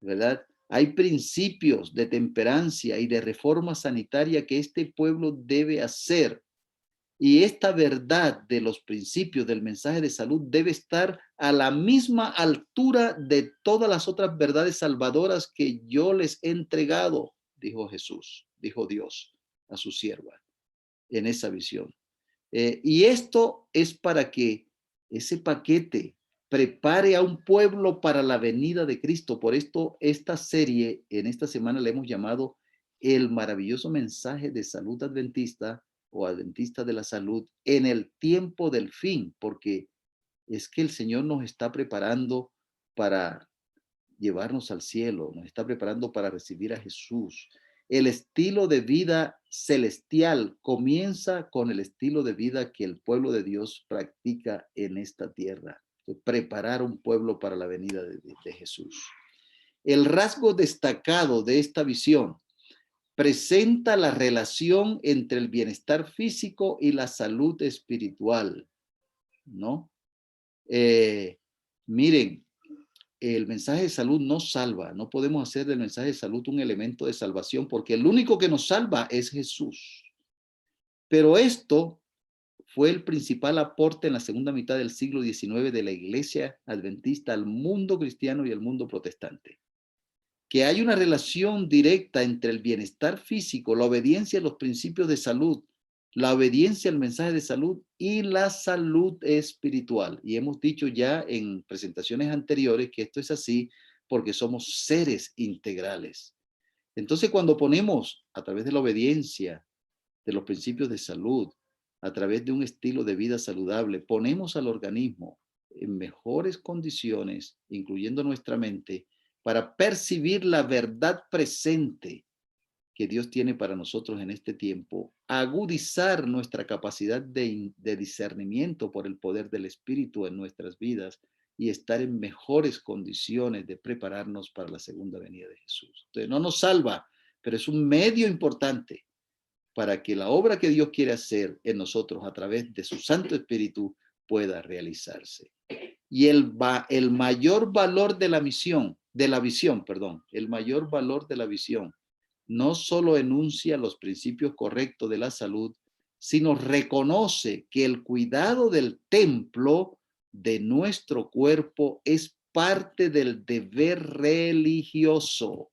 ¿verdad? Hay principios de temperancia y de reforma sanitaria que este pueblo debe hacer. Y esta verdad de los principios del mensaje de salud debe estar a la misma altura de todas las otras verdades salvadoras que yo les he entregado, dijo Jesús, dijo Dios a su sierva en esa visión. Y esto es para que ese paquete prepare a un pueblo para la venida de Cristo. Por esto, esta serie en esta semana le hemos llamado El maravilloso mensaje de salud adventista o adventista de la salud en el tiempo del fin, porque es que el Señor nos está preparando para llevarnos al cielo, nos está preparando para recibir a Jesús. El estilo de vida celestial comienza con el estilo de vida que el pueblo de Dios practica en esta tierra. Preparar un pueblo para la venida de Jesús. El rasgo destacado de esta visión presenta la relación entre el bienestar físico y la salud espiritual, ¿no? Miren, el mensaje de salud nos salva. No podemos hacer del mensaje de salud un elemento de salvación porque el único que nos salva es Jesús. Pero esto fue el principal aporte en la segunda mitad del siglo XIX de la iglesia adventista al mundo cristiano y al mundo protestante. Que hay una relación directa entre el bienestar físico, la obediencia a los principios de salud, la obediencia al mensaje de salud y la salud espiritual. Y hemos dicho ya en presentaciones anteriores que esto es así porque somos seres integrales. Entonces, cuando ponemos a través de la obediencia, de los principios de salud, a través de un estilo de vida saludable, ponemos al organismo en mejores condiciones, incluyendo nuestra mente, para percibir la verdad presente que Dios tiene para nosotros en este tiempo, agudizar nuestra capacidad de discernimiento por el poder del Espíritu en nuestras vidas y estar en mejores condiciones de prepararnos para la segunda venida de Jesús. Entonces, no nos salva, pero es un medio importante para que la obra que Dios quiere hacer en nosotros a través de su Santo Espíritu pueda realizarse. Y el mayor valor de la misión, de la visión, perdón, el mayor valor de la visión, no solo enuncia los principios correctos de la salud, sino reconoce que el cuidado del templo de nuestro cuerpo es parte del deber religioso.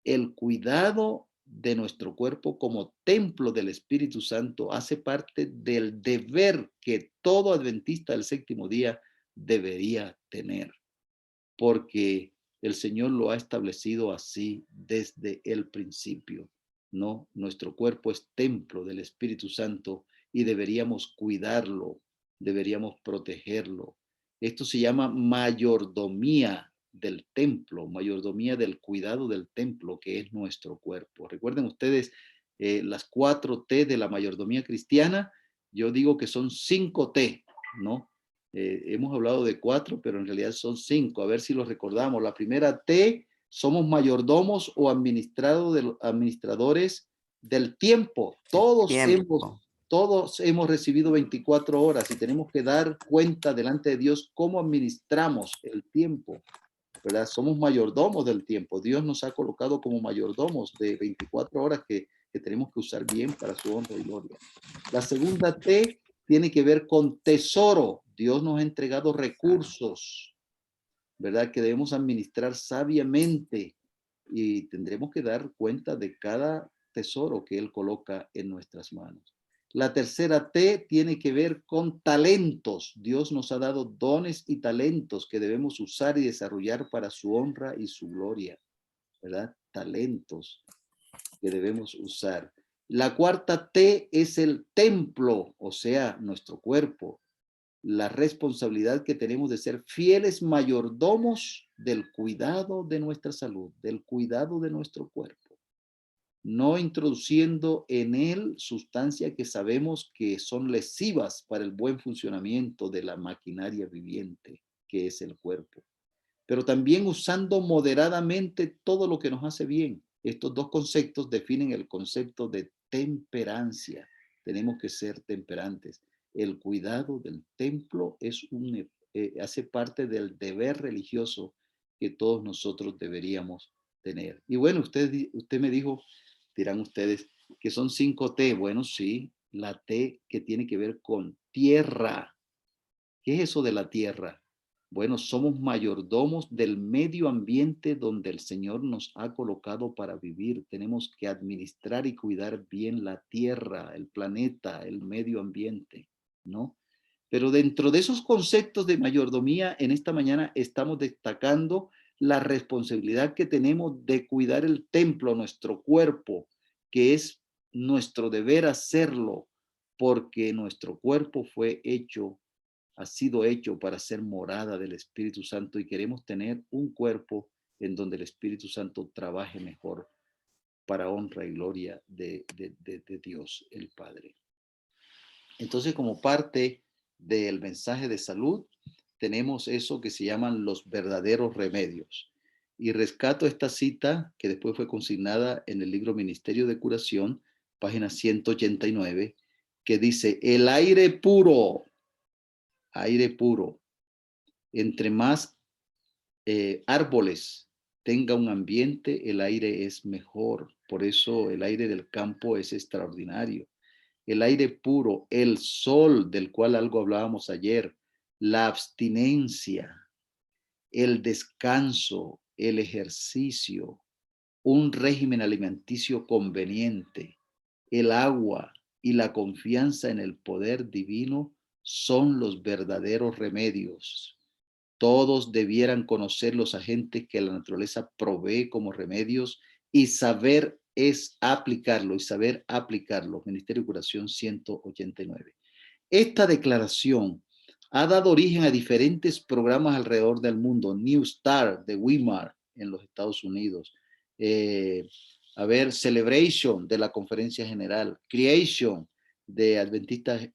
El cuidado de nuestro cuerpo como templo del Espíritu Santo hace parte del deber que todo adventista del séptimo día debería tener, porque el Señor lo ha establecido así desde el principio, ¿no? Nuestro cuerpo es templo del Espíritu Santo y deberíamos cuidarlo, deberíamos protegerlo. Esto se llama mayordomía del templo, mayordomía del cuidado del templo, que es nuestro cuerpo. Recuerden ustedes las 4 T de la mayordomía cristiana. Yo digo que son 5 T, ¿no? Hemos hablado de 4, pero en realidad son 5. A ver si los recordamos. La primera T, somos mayordomos o administradores del tiempo. Todos hemos recibido 24 horas y tenemos que dar cuenta delante de Dios cómo administramos el tiempo, ¿verdad? Somos mayordomos del tiempo. Dios nos ha colocado como mayordomos de 24 horas que tenemos que usar bien para su honra y gloria. La segunda T tiene que ver con tesoro. Dios nos ha entregado recursos, ¿verdad? Que debemos administrar sabiamente y tendremos que dar cuenta de cada tesoro que Él coloca en nuestras manos. La tercera T tiene que ver con talentos. Dios nos ha dado dones y talentos que debemos usar y desarrollar para su honra y su gloria, ¿verdad? Talentos que debemos usar. La cuarta T es el templo, o sea, nuestro cuerpo. La responsabilidad que tenemos de ser fieles mayordomos del cuidado de nuestra salud, del cuidado de nuestro cuerpo, no introduciendo en él sustancias que sabemos que son lesivas para el buen funcionamiento de la maquinaria viviente, que es el cuerpo, pero también usando moderadamente todo lo que nos hace bien. Estos 2 conceptos definen el concepto de temperancia. Tenemos que ser temperantes. El cuidado del templo hace parte del deber religioso que todos nosotros deberíamos tener. Y bueno, usted me dijo, dirán ustedes, que son 5 T. Bueno, sí, la T que tiene que ver con tierra. ¿Qué es eso de la tierra? Bueno, somos mayordomos del medio ambiente donde el Señor nos ha colocado para vivir. Tenemos que administrar y cuidar bien la tierra, el planeta, el medio ambiente, ¿no? Pero dentro de esos conceptos de mayordomía, en esta mañana estamos destacando la responsabilidad que tenemos de cuidar el templo, nuestro cuerpo, que es nuestro deber hacerlo, porque nuestro cuerpo ha sido hecho para ser morada del Espíritu Santo y queremos tener un cuerpo en donde el Espíritu Santo trabaje mejor para honra y gloria de Dios el Padre. Entonces, como parte del mensaje de salud, tenemos eso que se llaman los verdaderos remedios. Y rescato esta cita que después fue consignada en el libro Ministerio de Curación, página 189, que dice, el aire puro, entre más árboles tenga un ambiente, el aire es mejor. Por eso el aire del campo es extraordinario. El aire puro, el sol, del cual algo hablábamos ayer, la abstinencia, el descanso, el ejercicio, un régimen alimenticio conveniente, el agua y la confianza en el poder divino son los verdaderos remedios. Todos debieran conocer los agentes que la naturaleza provee como remedios y saber aplicarlo. Ministerio de Curación 189. Esta declaración ha dado origen a diferentes programas alrededor del mundo. New Star de Weimar en los Estados Unidos. Celebration de la Conferencia General. Creation de Adventistas,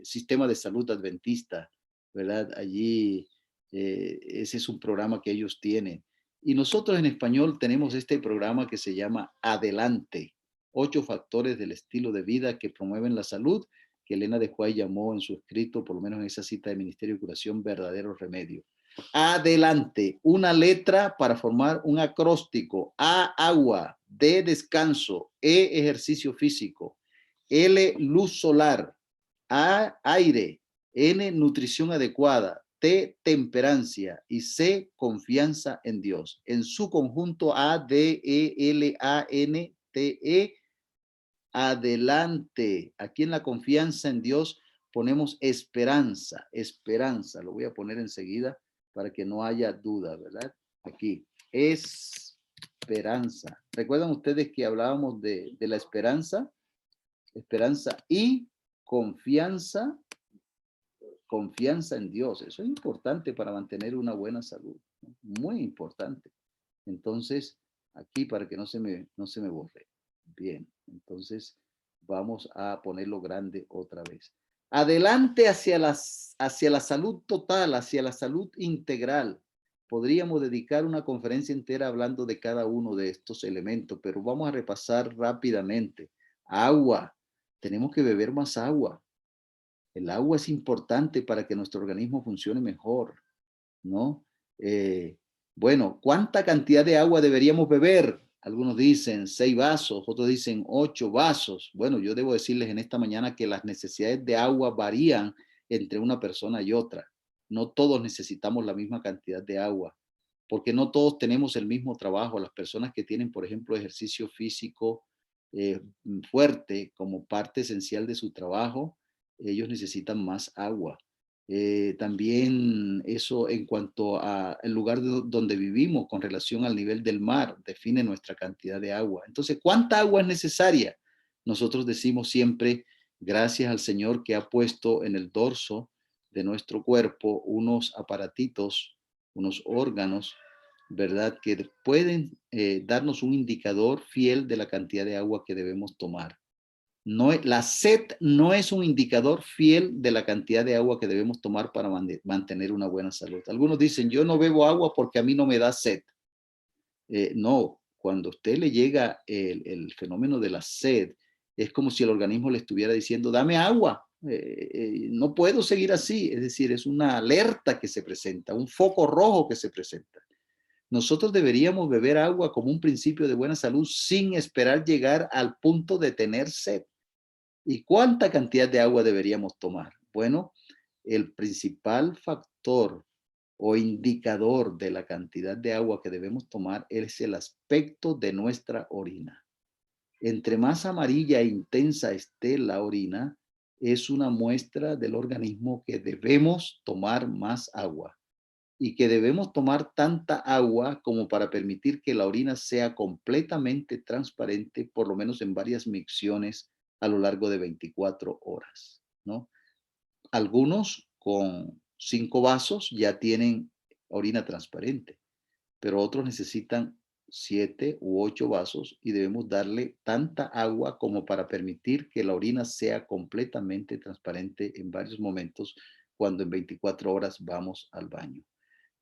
Sistema de Salud Adventista. ¿verdad? Allí, ese es un programa que ellos tienen. Y nosotros en español tenemos este programa que se llama Adelante, 8 factores del estilo de vida que promueven la salud, que Elena de Huay llamó en su escrito, por lo menos en esa cita de Ministerio de Curación, verdadero remedio. Adelante, una letra para formar un acróstico. A, agua. D, descanso. E, ejercicio físico. L, luz solar. A, aire. N, nutrición adecuada. T, temperancia. Y C, confianza en Dios. En su conjunto, A, D, E, L, A, N, T, E. Adelante. Aquí en la confianza en Dios ponemos esperanza. Esperanza. Lo voy a poner enseguida para que no haya duda, ¿verdad? Aquí. Esperanza. ¿Recuerdan ustedes que hablábamos de la esperanza? Esperanza y confianza. Confianza en Dios. Eso es importante para mantener una buena salud. Muy importante. Entonces, aquí para que no se me borre. Bien, entonces vamos a ponerlo grande otra vez. Adelante hacia la salud total, hacia la salud integral. Podríamos dedicar una conferencia entera hablando de cada uno de estos elementos, pero vamos a repasar rápidamente. Agua. Tenemos que beber más agua. El agua es importante para que nuestro organismo funcione mejor, ¿no? Bueno, ¿cuánta cantidad de agua deberíamos beber? Algunos dicen 6 vasos, otros dicen 8 vasos. Bueno, yo debo decirles en esta mañana que las necesidades de agua varían entre una persona y otra. No todos necesitamos la misma cantidad de agua, porque no todos tenemos el mismo trabajo. Las personas que tienen, por ejemplo, ejercicio físico fuerte como parte esencial de su trabajo, ellos necesitan más agua. También eso en cuanto a el lugar donde vivimos con relación al nivel del mar, define nuestra cantidad de agua. Entonces, ¿cuánta agua es necesaria? Nosotros decimos siempre, gracias al Señor que ha puesto en el dorso de nuestro cuerpo unos aparatitos, unos órganos, ¿verdad? Que pueden darnos un indicador fiel de la cantidad de agua que debemos tomar. No, la sed no es un indicador fiel de la cantidad de agua que debemos tomar para mantener una buena salud. Algunos dicen, yo no bebo agua porque a mí no me da sed. No, cuando a usted le llega el fenómeno de la sed, es como si el organismo le estuviera diciendo, dame agua, no puedo seguir así. Es decir, es una alerta que se presenta, un foco rojo que se presenta. Nosotros deberíamos beber agua como un principio de buena salud sin esperar llegar al punto de tener sed. ¿Y cuánta cantidad de agua deberíamos tomar? Bueno, el principal factor o indicador de la cantidad de agua que debemos tomar es el aspecto de nuestra orina. Entre más amarilla e intensa esté la orina, es una muestra del organismo que debemos tomar más agua y que debemos tomar tanta agua como para permitir que la orina sea completamente transparente, por lo menos en varias micciones a lo largo de 24 horas, ¿no? Algunos con 5 vasos ya tienen orina transparente, pero otros necesitan 7 u 8 vasos y debemos darle tanta agua como para permitir que la orina sea completamente transparente en varios momentos cuando en 24 horas vamos al baño.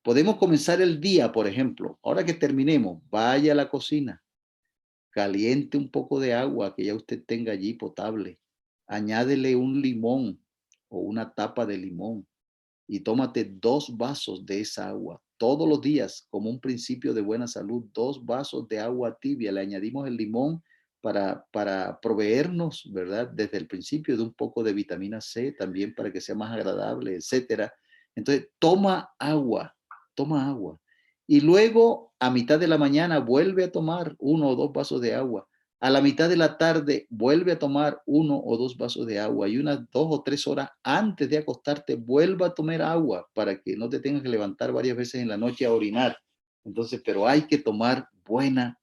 Podemos comenzar el día, por ejemplo, ahora que terminemos, vaya a la cocina, caliente un poco de agua que ya usted tenga allí potable, añádele un limón o una tapa de limón y tómate 2 vasos de esa agua todos los días como un principio de buena salud. 2 vasos de agua tibia, le añadimos el limón para proveernos, ¿verdad? Desde el principio de un poco de vitamina C, también para que sea más agradable, etcétera. Entonces, toma agua. Y luego, a mitad de la mañana, vuelve a tomar 1 o 2 vasos de agua. A la mitad de la tarde, vuelve a tomar 1 o 2 vasos de agua. Y unas 2 o 3 horas antes de acostarte, vuelva a tomar agua para que no te tengas que levantar varias veces en la noche a orinar. Entonces, pero hay que tomar buena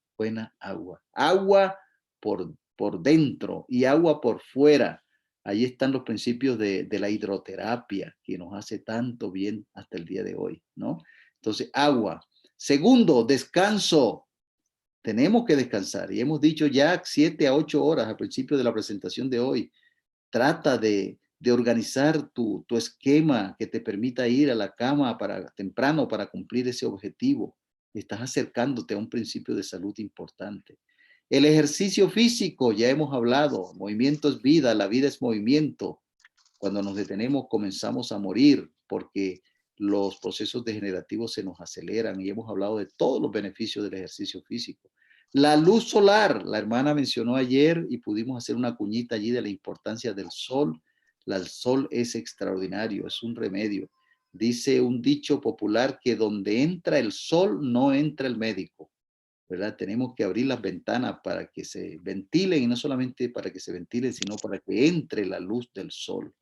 agua. Agua por dentro y agua por fuera. Ahí están los principios de la hidroterapia que nos hace tanto bien hasta el día de hoy, ¿no? Entonces, agua. Segundo, descanso. Tenemos que descansar y hemos dicho ya 7 a 8 horas al principio de la presentación de hoy. Trata de de organizar tu esquema que te permita ir a la cama temprano para cumplir ese objetivo. Estás acercándote a un principio de salud importante. El ejercicio físico, ya hemos hablado, movimiento es vida, la vida es movimiento. Cuando nos detenemos comenzamos a morir porque los procesos degenerativos se nos aceleran y hemos hablado de todos los beneficios del ejercicio físico. La luz solar, la hermana mencionó ayer y pudimos hacer una cuñita allí de la importancia del sol. El sol es extraordinario, es un remedio. Dice un dicho popular que donde entra el sol no entra el médico, ¿verdad? Tenemos que abrir las ventanas para que se ventilen y no solamente para que se ventilen, sino para que entre la luz del sol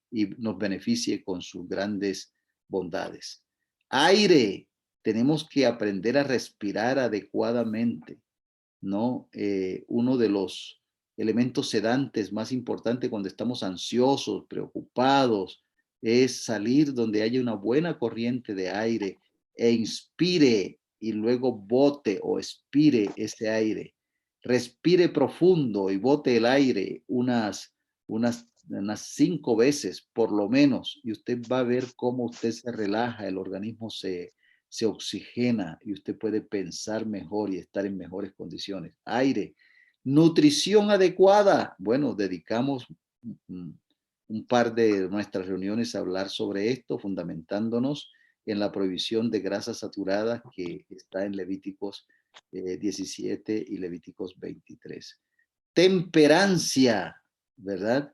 y nos beneficie con sus grandes bondades. Aire, tenemos que aprender a respirar adecuadamente, ¿no? Uno de los elementos sedantes más importantes cuando estamos ansiosos, preocupados, es salir donde haya una buena corriente de aire e inspire y luego bote o expire ese aire. Respire profundo y bote el aire unas 5 veces por lo menos y usted va a ver cómo usted se relaja, el organismo se oxigena y usted puede pensar mejor y estar en mejores condiciones. Aire, nutrición adecuada. Bueno, dedicamos un par de nuestras reuniones a hablar sobre esto, fundamentándonos en la prohibición de grasas saturadas que está en Levíticos 17 y Levíticos 23. Temperancia, ¿verdad?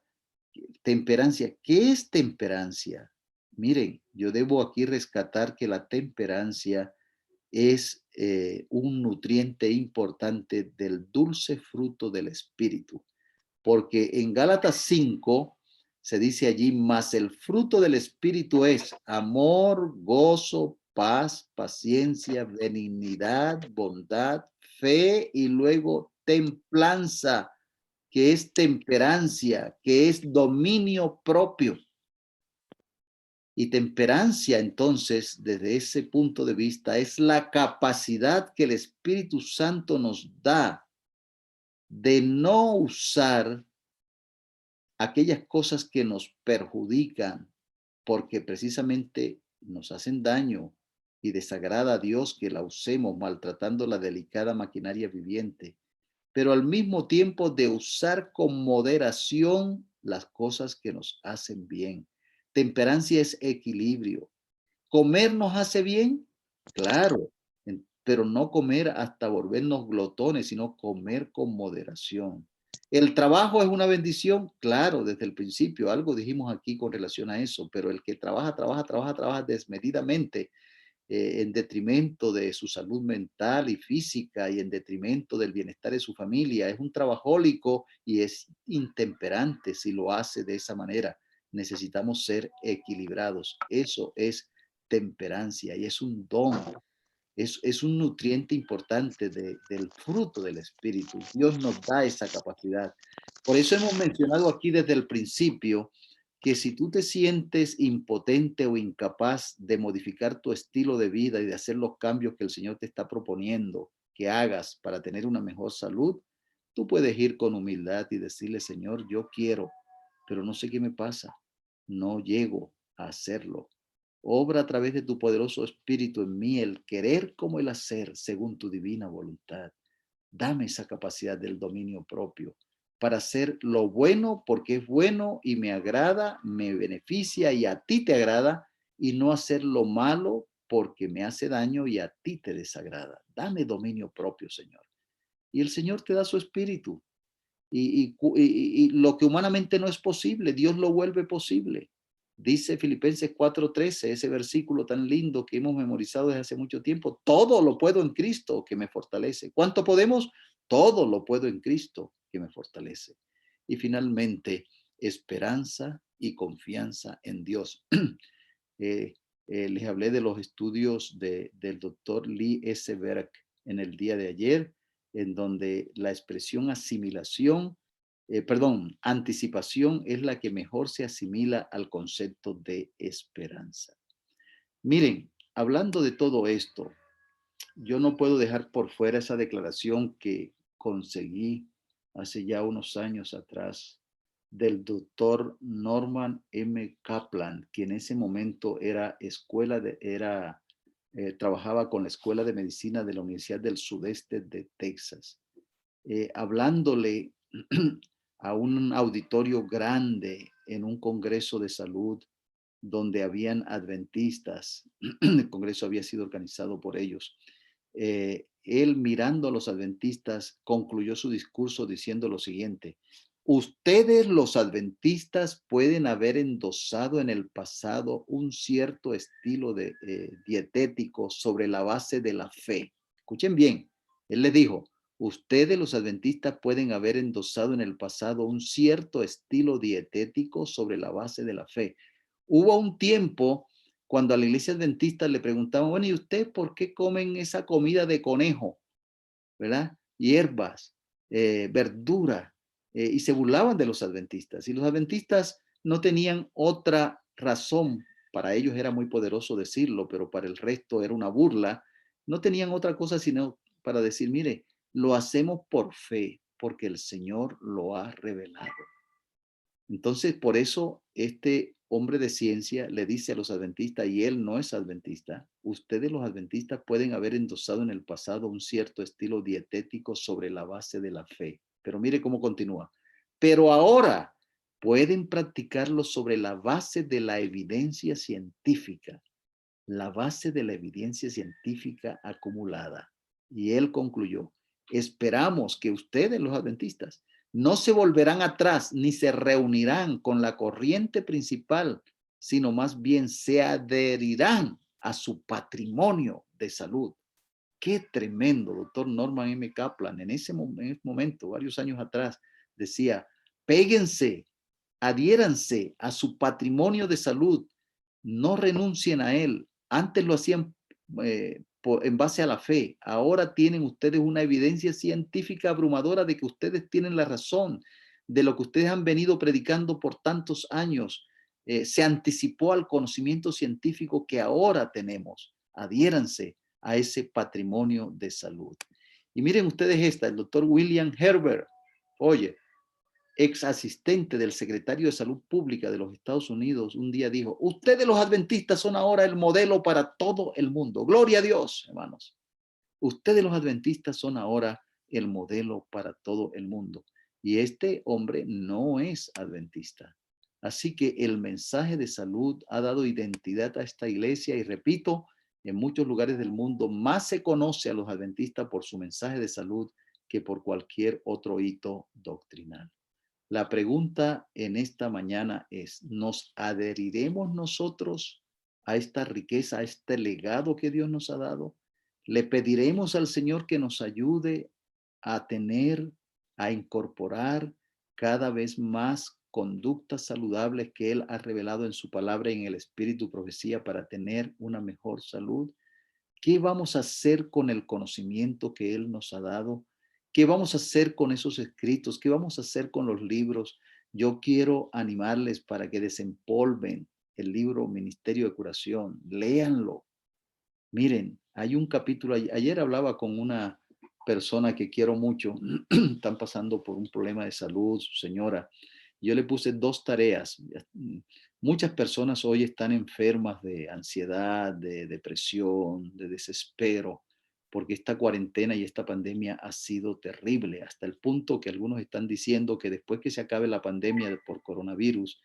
Temperancia. ¿Qué es temperancia? Miren, yo debo aquí rescatar que la temperancia es un nutriente importante del dulce fruto del Espíritu, porque en Gálatas 5 se dice allí, mas el fruto del Espíritu es amor, gozo, paz, paciencia, benignidad, bondad, fe y luego templanza, que es temperancia, que es dominio propio. Y temperancia, entonces, desde ese punto de vista, es la capacidad que el Espíritu Santo nos da de no usar aquellas cosas que nos perjudican porque precisamente nos hacen daño y desagrada a Dios que la usemos maltratando la delicada maquinaria viviente, pero al mismo tiempo de usar con moderación las cosas que nos hacen bien. Temperancia es equilibrio. ¿Comer nos hace bien? Claro, pero no comer hasta volvernos glotones, sino comer con moderación. ¿El trabajo es una bendición? Claro, desde el principio, algo dijimos aquí con relación a eso, pero el que trabaja desmedidamente en detrimento de su salud mental y física y en detrimento del bienestar de su familia, es un trabajólico y es intemperante si lo hace de esa manera. Necesitamos ser equilibrados. Eso es temperancia y es un don, es un nutriente importante del fruto del Espíritu. Dios nos da esa capacidad. Por eso hemos mencionado aquí desde el principio que si tú te sientes impotente o incapaz de modificar tu estilo de vida y de hacer los cambios que el Señor te está proponiendo que hagas para tener una mejor salud, tú puedes ir con humildad y decirle, Señor, yo quiero, pero no sé qué me pasa. No llego a hacerlo. Obra a través de tu poderoso espíritu en mí el querer como el hacer según tu divina voluntad. Dame esa capacidad del dominio propio para hacer lo bueno porque es bueno y me agrada, me beneficia y a ti te agrada, y no hacer lo malo porque me hace daño y a ti te desagrada. Dame dominio propio, Señor. Y el Señor te da su espíritu. Y lo que humanamente no es posible, Dios lo vuelve posible. Dice Filipenses 4:13, ese versículo tan lindo que hemos memorizado desde hace mucho tiempo. Todo lo puedo en Cristo que me fortalece. ¿Cuánto podemos? Todo lo puedo en Cristo que me fortalece. Y finalmente, esperanza y confianza en Dios. Les hablé de los estudios del doctor Lee S. Berg en el día de ayer, en donde la expresión anticipación es la que mejor se asimila al concepto de esperanza. Miren, hablando de todo esto, yo no puedo dejar por fuera esa declaración que conseguí hace ya unos años atrás del doctor Norman M. Kaplan, que en ese momento trabajaba con la Escuela de Medicina de la Universidad del Sudeste de Texas, hablándole a un auditorio grande en un congreso de salud donde habían adventistas. El congreso había sido organizado por ellos. Él, mirando a los adventistas, concluyó su discurso diciendo lo siguiente: ustedes, los adventistas, pueden haber endosado en el pasado un cierto estilo dietético sobre la base de la fe. Escuchen bien, él les dijo: ustedes, los adventistas, pueden haber endosado en el pasado un cierto estilo dietético sobre la base de la fe. Hubo un tiempo cuando a la iglesia adventista le preguntaban, bueno, ¿y usted por qué comen esa comida de conejo? ¿Verdad? Hierbas, verdura, y se burlaban de los adventistas. Y los adventistas no tenían otra razón, para ellos era muy poderoso decirlo, pero para el resto era una burla. No tenían otra cosa sino para decir, mire, lo hacemos por fe, porque el Señor lo ha revelado. Entonces, por eso este hombre de ciencia le dice a los adventistas, y él no es adventista: ustedes, los adventistas, pueden haber endosado en el pasado un cierto estilo dietético sobre la base de la fe. Pero mire cómo continúa. Pero ahora pueden practicarlo sobre la base de la evidencia científica, la base de la evidencia científica acumulada. Y él concluyó: esperamos que ustedes, los adventistas, no se volverán atrás ni se reunirán con la corriente principal, sino más bien se adherirán a su patrimonio de salud. Qué tremendo, doctor Norman M. Kaplan. En ese momento, varios años atrás, decía: péguense, adhiéranse a su patrimonio de salud, no renuncien a él. Antes lo hacían en base a la fe. Ahora tienen ustedes una evidencia científica abrumadora de que ustedes tienen la razón, de lo que ustedes han venido predicando por tantos años. Se anticipó al conocimiento científico que ahora tenemos. Adhiéranse a ese patrimonio de salud. Y miren ustedes el doctor William Herbert, oye, ex asistente del secretario de Salud Pública de los Estados Unidos, un día dijo: ustedes, los adventistas, son ahora el modelo para todo el mundo. Gloria a Dios, hermanos. Ustedes, los adventistas, son ahora el modelo para todo el mundo. Y este hombre no es adventista. Así que el mensaje de salud ha dado identidad a esta iglesia, y repito, en muchos lugares del mundo más se conoce a los adventistas por su mensaje de salud que por cualquier otro hito doctrinal. La pregunta en esta mañana es: ¿nos adheriremos nosotros a esta riqueza, a este legado que Dios nos ha dado? ¿Le pediremos al Señor que nos ayude a tener, a incorporar cada vez más conductas saludables que Él ha revelado en su palabra y en el Espíritu Profecía para tener una mejor salud? ¿Qué vamos a hacer con el conocimiento que Él nos ha dado? ¿Qué vamos a hacer con esos escritos? ¿Qué vamos a hacer con los libros? Yo quiero animarles para que desempolven el libro Ministerio de Curación. Léanlo. Miren, hay un capítulo, ayer hablaba con una persona que quiero mucho, están pasando por un problema de salud, su señora. Yo le puse 2 tareas. Muchas personas hoy están enfermas de ansiedad, de depresión, de desespero, porque esta cuarentena y esta pandemia ha sido terrible, hasta el punto que algunos están diciendo que después que se acabe la pandemia por coronavirus,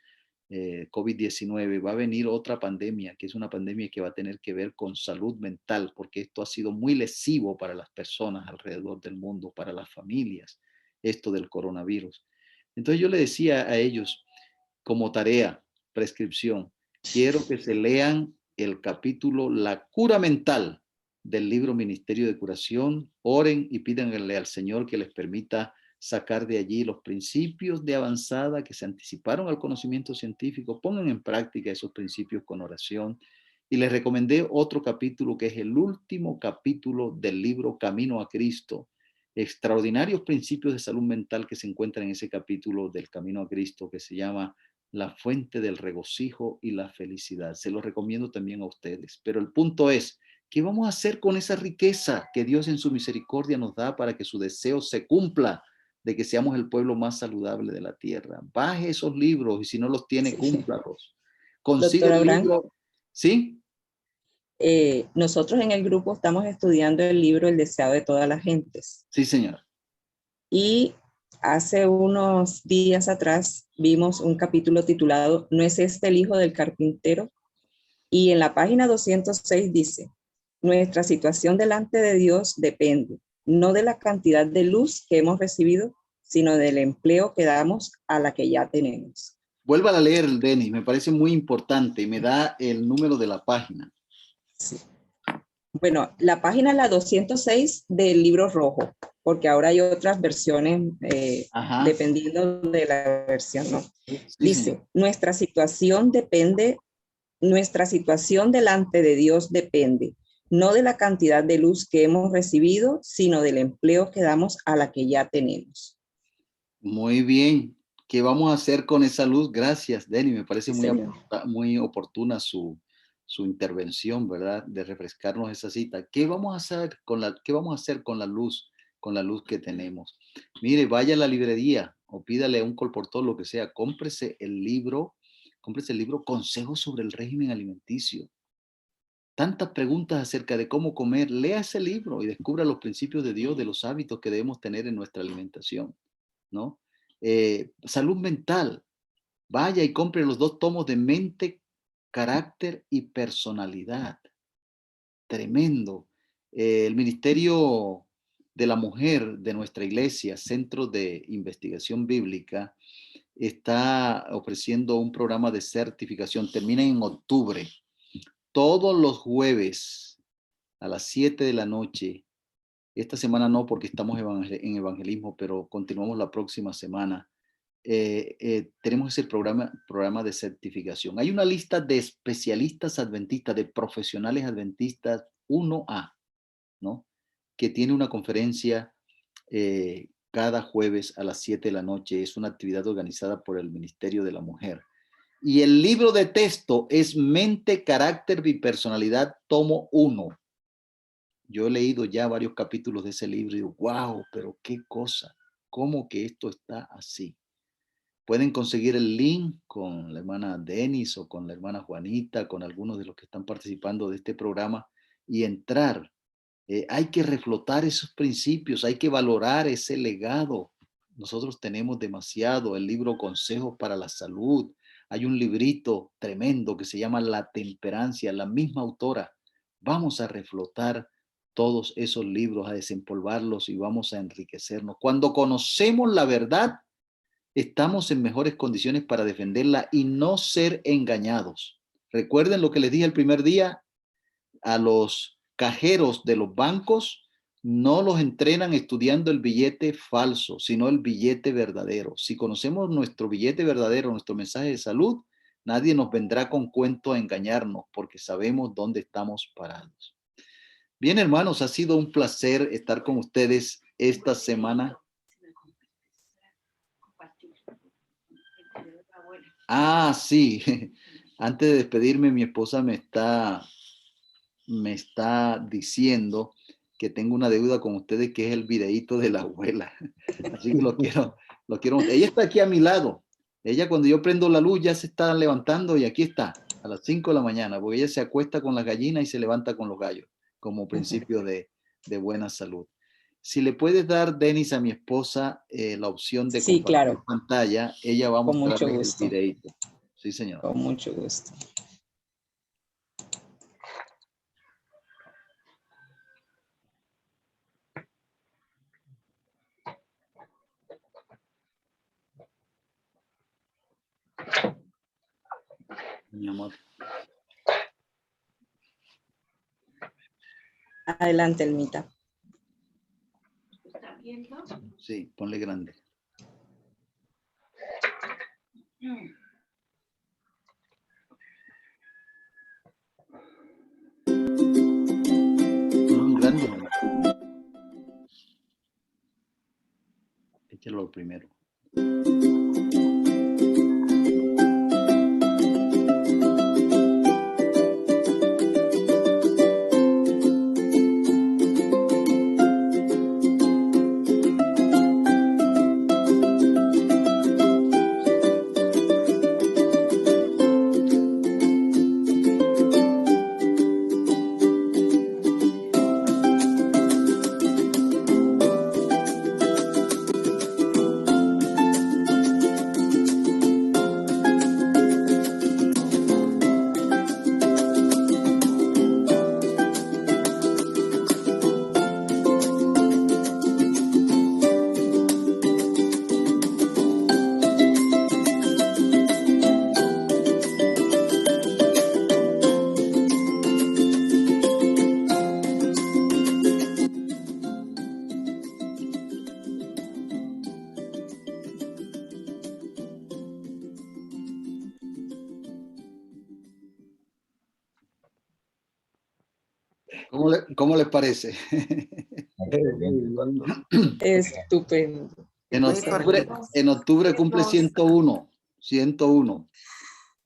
COVID-19, va a venir otra pandemia, que es una pandemia que va a tener que ver con salud mental, porque esto ha sido muy lesivo para las personas alrededor del mundo, para las familias, esto del coronavirus. Entonces yo le decía a ellos, como tarea, prescripción, quiero que se lean el capítulo La cura mental del libro Ministerio de Curación, oren y pídanle al Señor que les permita sacar de allí los principios de avanzada que se anticiparon al conocimiento científico. Pongan en práctica esos principios con oración. Y les recomendé otro capítulo que es el último capítulo del libro Camino a Cristo. Extraordinarios principios de salud mental que se encuentran en ese capítulo del Camino a Cristo, que se llama La fuente del regocijo y la felicidad. Se los recomiendo también a ustedes. Pero el punto es: ¿qué vamos a hacer con esa riqueza que Dios en su misericordia nos da para que su deseo se cumpla? de que seamos el pueblo más saludable de la tierra. Baje esos libros y si no los tiene, Sí. cúmplalos. Consiga Doctor el Abraham, libro. ¿Sí? nosotros en el grupo estamos estudiando el libro El deseado de todas las gentes. Sí, señor. Y hace unos días atrás vimos un capítulo titulado ¿No es este el hijo del carpintero? Y en la página 206 dice, nuestra situación delante de Dios depende no de la cantidad de luz que hemos recibido, sino del empleo que damos a la que ya tenemos. Vuelva a leer, Denis, me parece muy importante y me da el número de la página. Sí. Bueno, la página es la 206 del libro rojo, porque ahora hay otras versiones dependiendo de la versión, ¿no? Sí, Dice, señor. nuestra situación delante de Dios depende no de la cantidad de luz que hemos recibido, sino del empleo que damos a la que ya tenemos. Muy bien. ¿Qué vamos a hacer con esa luz? Gracias, Denis. Me parece Sí, muy oportuna su intervención, ¿verdad? De refrescarnos esa cita. ¿Qué vamos a hacer con la luz que tenemos? Mire, vaya a la librería o pídale a un colportor, lo que sea, cómprese el libro Consejos sobre el régimen alimenticio. Tantas preguntas acerca de cómo comer. Lea ese libro y descubra los principios de Dios, de los hábitos que debemos tener en nuestra alimentación, ¿no? Salud mental. Vaya y compre los 2 tomos de Mente, Carácter y Personalidad. Tremendo. El Ministerio de la Mujer de nuestra iglesia, Centro de Investigación Bíblica, está ofreciendo un programa de certificación. Termina en octubre. Todos los jueves a las 7 de la noche. Esta semana no, porque estamos en evangelismo, pero continuamos la próxima semana. Tenemos ese programa de certificación. Hay una lista de especialistas adventistas, de profesionales adventistas 1A, ¿no? Que tiene una conferencia cada jueves a las 7 de la noche. Es una actividad organizada por el Ministerio de la Mujer. Y el libro de texto es Mente, Carácter y Personalidad, tomo 1. Yo he leído ya varios capítulos de ese libro y digo, wow, pero qué cosa, cómo que esto está así. Pueden conseguir el link con la hermana Denis o con la hermana Juanita, con algunos de los que están participando de este programa y entrar. Hay que reflotar esos principios, hay que valorar ese legado. Nosotros tenemos demasiado, el libro Consejos para la Salud. Hay un librito tremendo que se llama La Temperancia, la misma autora. Vamos a reflotar todos esos libros, a desempolvarlos y vamos a enriquecernos. Cuando conocemos la verdad, estamos en mejores condiciones para defenderla y no ser engañados. Recuerden lo que les dije el primer día, a los cajeros de los bancos no los entrenan estudiando el billete falso, sino el billete verdadero. Si conocemos nuestro billete verdadero, nuestro mensaje de salud, nadie nos vendrá con cuento a engañarnos porque sabemos dónde estamos parados. Bien, hermanos, ha sido un placer estar con ustedes esta semana. Ah, sí. Antes de despedirme, mi esposa me está diciendo que tengo una deuda con ustedes, que es el videíto de la abuela. Así que lo quiero. Ella está aquí a mi lado. Ella, cuando yo prendo la luz, ya se está levantando y aquí está, a las 5 de la mañana, porque ella se acuesta con las gallinas y se levanta con los gallos, como principio de buena salud. Si le puedes dar, Denis, a mi esposa la opción de Sí, compartir claro. pantalla, ella va a Con mucho mostrarles el gusto. videíto. Sí, señor. Con mucho gusto. Mi amor. Adelante, Elmita. ¿Está viendo? Sí, ponle grande. Grande. Échalo primero. ¿Cómo les parece? Estupendo. En octubre cumple 101. 101.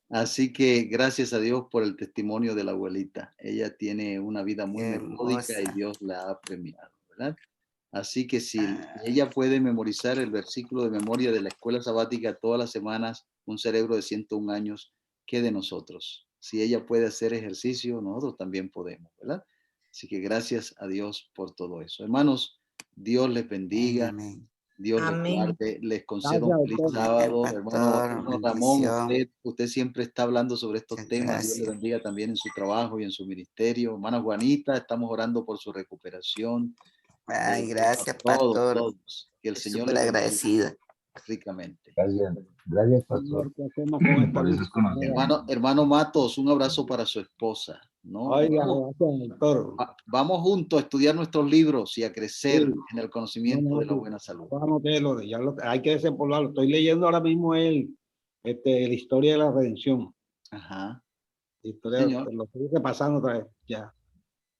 Así que gracias a Dios por el testimonio de la abuelita. Ella tiene una vida muy metódica y Dios la ha premiado, ¿verdad? Así que si ella puede memorizar el versículo de memoria de la escuela sabática todas las semanas, un cerebro de 101 años, ¿qué de nosotros? Si ella puede hacer ejercicio, nosotros también podemos, ¿verdad? Así que gracias a Dios por todo eso. Hermanos, Dios les bendiga. Amén. Dios les guarde, les conceda un feliz sábado. Hermano Ramón, usted siempre está hablando sobre estos temas. Dios le bendiga también en su trabajo y en su ministerio. Hermana Juanita, estamos orando por su recuperación. Ay, gracias, pastor. Todos. Que el Señor Súper les agradecida. ricamente. Gracias, pastor. Por esos conocimientos. Hermano Matos, un abrazo para su esposa, ¿no? Oiga, gracias, doctor. Vamos juntos a estudiar nuestros libros y a crecer Sí. en el conocimiento de la buena salud. Hay que desempolvarlo. Estoy leyendo ahora mismo la historia de la redención. Ajá. La historia, lo estoy repasando otra vez, ya.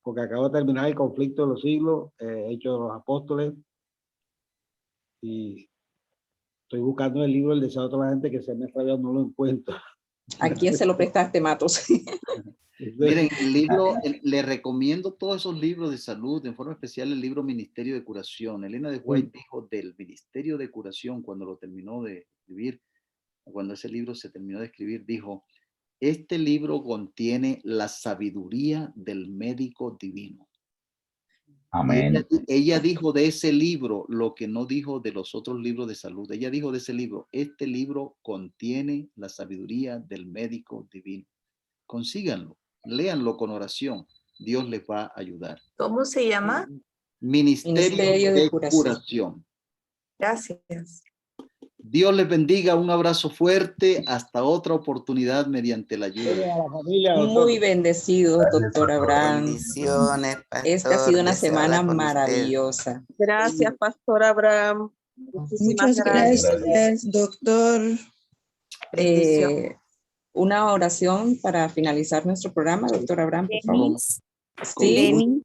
Porque acabo de terminar el conflicto de los siglos, Hechos de los Apóstoles. Y estoy buscando el libro El deseo de toda la gente que se me ha extraviado, no lo encuentro. ¿A quién se lo prestaste, Matos? Miren, el libro, le recomiendo todos esos libros de salud, en forma especial el libro Ministerio de Curación. Elena de White dijo del Ministerio de Curación cuando lo terminó de escribir, cuando ese libro se terminó de escribir, dijo, este libro contiene la sabiduría del médico divino. Amén. Ella dijo de ese libro lo que no dijo de los otros libros de salud. Ella dijo de ese libro, este libro contiene la sabiduría del médico divino. Consíganlo, léanlo con oración. Dios les va a ayudar. ¿Cómo se llama? Ministerio de Curación. Gracias. Dios les bendiga, un abrazo fuerte, hasta otra oportunidad mediante la ayuda de Dios. Muy bendecido, doctor Abraham. Bendiciones, pastor. Esta ha sido una Deseo semana hablar con maravillosa. Gracias, pastor Abraham. Muchas gracias, doctor. Una oración para finalizar nuestro programa, doctor Abraham, por favor. Sí.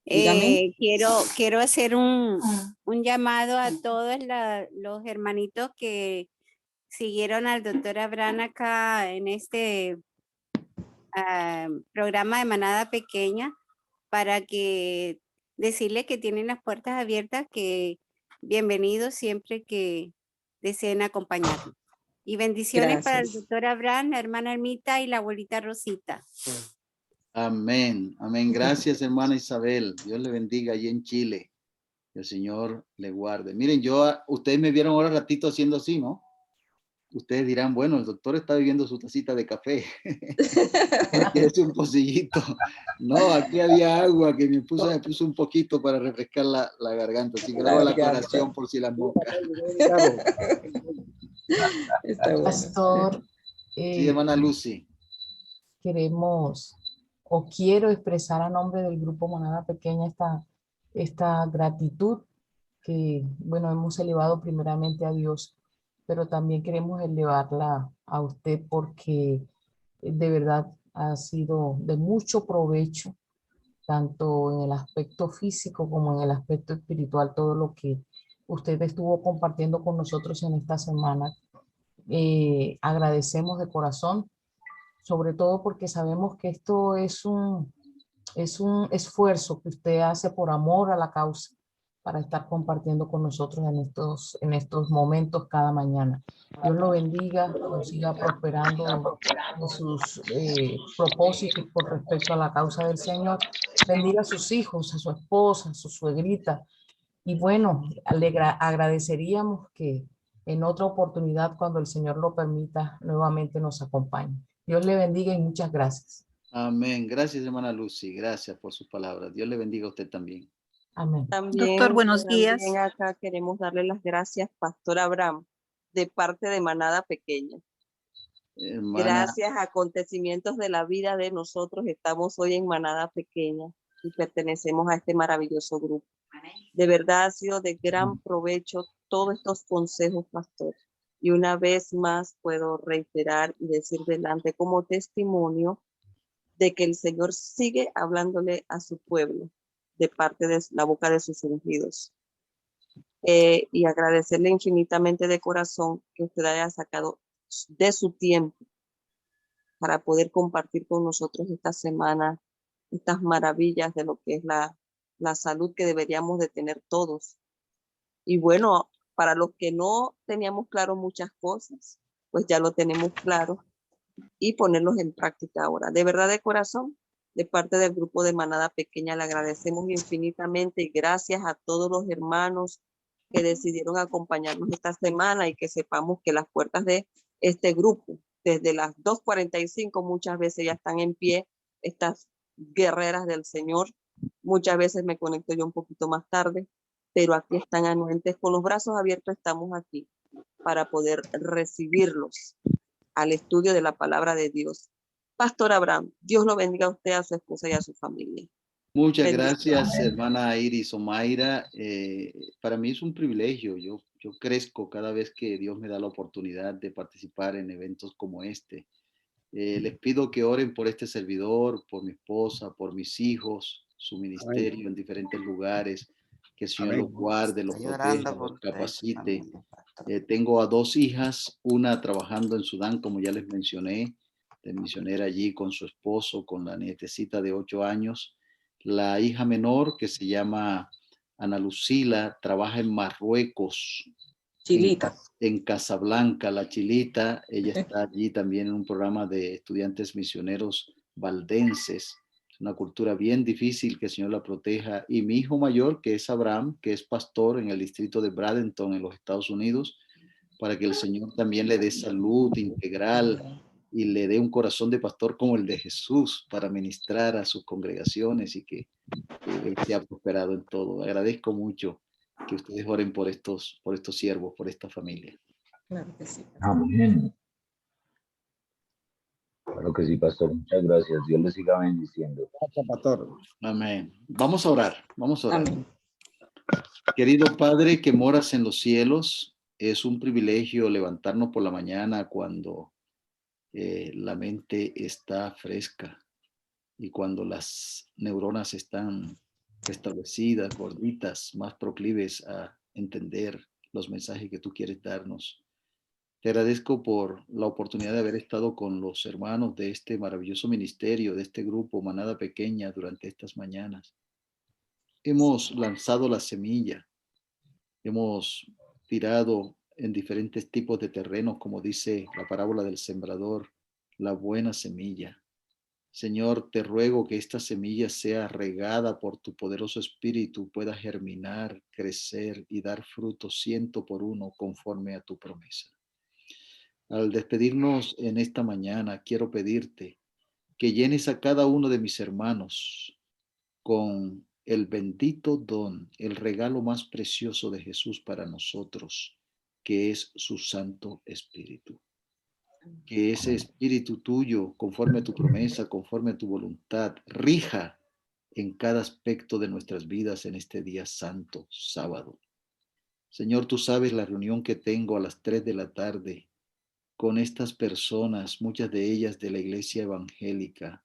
Dígame. Quiero hacer un llamado a todos los hermanitos que siguieron al doctor Abraham acá en este programa de Manada Pequeña, para que decirles que tienen las puertas abiertas, que bienvenidos siempre que deseen acompañarnos. Y bendiciones para el doctor Abraham, la hermana Ermita y la abuelita Rosita. Amén, amén. Gracias, hermana Isabel. Dios le bendiga allí en Chile. Que el Señor le guarde. Miren, ustedes me vieron ahora ratito haciendo así, ¿no? Ustedes dirán, bueno, el doctor está bebiendo su tacita de café. Es un pocillito. No, aquí había agua que me puso un poquito para refrescar la garganta. Así que hago la aclaración por si las moscas. Pastor, sí, hermana Lucy. Queremos o quiero expresar a nombre del grupo Manada Pequeña esta gratitud que, bueno, hemos elevado primeramente a Dios, pero también queremos elevarla a usted porque de verdad ha sido de mucho provecho, tanto en el aspecto físico como en el aspecto espiritual, todo lo que usted estuvo compartiendo con nosotros en esta semana. Agradecemos de corazón, sobre todo porque sabemos que esto es un esfuerzo que usted hace por amor a la causa para estar compartiendo con nosotros en estos momentos cada mañana. Dios lo bendiga, nos siga prosperando en sus propósitos con respecto a la causa del Señor. Bendiga a sus hijos, a su esposa, a su suegrita. Y bueno, agradeceríamos que en otra oportunidad, cuando el Señor lo permita, nuevamente nos acompañe. Dios le bendiga y muchas gracias. Amén. Gracias, hermana Lucy. Gracias por sus palabras. Dios le bendiga a usted también. Amén. También, doctor, buenos días. También acá queremos darle las gracias, pastor Abraham, de parte de Manada Pequeña. Hermana, gracias a acontecimientos de la vida de nosotros, estamos hoy en Manada Pequeña y pertenecemos a este maravilloso grupo. De verdad ha sido de gran provecho todos estos consejos, pastor. Y una vez más puedo reiterar y decir delante como testimonio de que el Señor sigue hablándole a su pueblo de parte de la boca de sus ungidos. Y agradecerle infinitamente de corazón que usted haya sacado de su tiempo para poder compartir con nosotros esta semana estas maravillas de lo que es la salud que deberíamos de tener todos. Y bueno, para los que no teníamos claro muchas cosas, pues ya lo tenemos claro y ponerlos en práctica ahora. De verdad, de corazón, de parte del grupo de Manada Pequeña, le agradecemos infinitamente y gracias a todos los hermanos que decidieron acompañarnos esta semana y que sepamos que las puertas de este grupo, desde las 2:45 muchas veces ya están en pie, estas guerreras del Señor. Muchas veces me conecto yo un poquito más tarde, pero aquí están anuentes, con los brazos abiertos estamos aquí para poder recibirlos al estudio de la palabra de Dios. Pastor Abraham, Dios lo bendiga a usted, a su esposa y a su familia. Muchas gracias, hermana Iris Omaira. Para mí es un privilegio. Yo crezco cada vez que Dios me da la oportunidad de participar en eventos como este. Les pido que oren por este servidor, por mi esposa, por mis hijos, su ministerio en diferentes lugares. Que el Señor los guarde, los proteja, los capacite. Tengo a 2 hijas, una trabajando en Sudán, como ya les mencioné, de misionera allí con su esposo, con la nietecita de 8 años. La hija menor, que se llama Ana Lucila, trabaja en Marruecos. Chilita. En Casablanca, la Chilita. Ella está allí también en un programa de estudiantes misioneros valdenses. Es una cultura bien difícil, que el Señor la proteja. Y mi hijo mayor, que es Abraham, que es pastor en el distrito de Bradenton, en los Estados Unidos, para que el Señor también le dé salud integral y le dé un corazón de pastor como el de Jesús para ministrar a sus congregaciones y que sea prosperado en todo. Agradezco mucho que ustedes oren por estos siervos, por esta familia. Claro que sí. Amén. Claro que sí, pastor. Muchas gracias. Dios le siga bendiciendo. Gracias, pastor. Amén. Vamos a orar. Vamos a orar. Amén. Querido Padre que moras en los cielos, es un privilegio levantarnos por la mañana cuando la mente está fresca y cuando las neuronas están restablecidas, gorditas, más proclives a entender los mensajes que tú quieres darnos. Te agradezco por la oportunidad de haber estado con los hermanos de este maravilloso ministerio, de este grupo Manada Pequeña durante estas mañanas. Hemos lanzado la semilla, hemos tirado en diferentes tipos de terrenos, como dice la parábola del sembrador, la buena semilla. Señor, te ruego que esta semilla sea regada por tu poderoso espíritu, pueda germinar, crecer y dar fruto 100 por 1 conforme a tu promesa. Al despedirnos en esta mañana, quiero pedirte que llenes a cada uno de mis hermanos con el bendito don, el regalo más precioso de Jesús para nosotros, que es su Santo Espíritu. Que ese Espíritu tuyo, conforme a tu promesa, conforme a tu voluntad, rija en cada aspecto de nuestras vidas en este día santo, sábado. Señor, tú sabes la reunión que tengo a las 3 de la tarde con estas personas, muchas de ellas de la iglesia evangélica,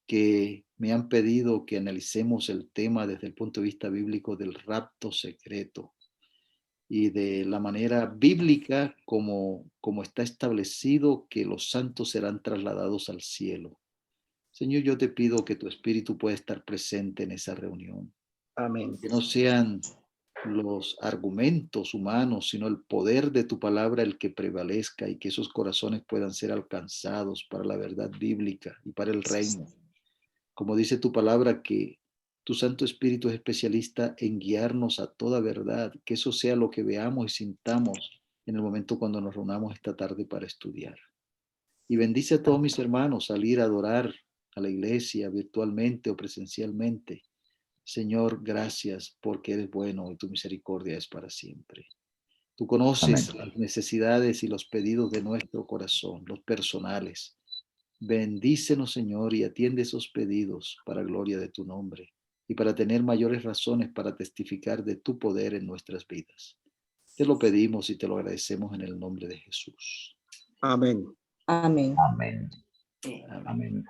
que me han pedido que analicemos el tema desde el punto de vista bíblico del rapto secreto y de la manera bíblica como está establecido que los santos serán trasladados al cielo. Señor, yo te pido que tu espíritu pueda estar presente en esa reunión. Amén. Que no sean los argumentos humanos, sino el poder de tu palabra el que prevalezca y que esos corazones puedan ser alcanzados para la verdad bíblica y para el reino. Como dice tu palabra, que tu Santo Espíritu es especialista en guiarnos a toda verdad, que eso sea lo que veamos y sintamos en el momento cuando nos reunamos esta tarde para estudiar. Y bendice a todos mis hermanos salir a adorar a la iglesia virtualmente o presencialmente. Señor, gracias porque eres bueno y tu misericordia es para siempre. Tú conoces las necesidades y los pedidos de nuestro corazón, los personales. Bendícenos, Señor, y atiende esos pedidos para gloria de tu nombre y para tener mayores razones para testificar de tu poder en nuestras vidas. Te lo pedimos y te lo agradecemos en el nombre de Jesús. Amén. Amén. Amén. Amén.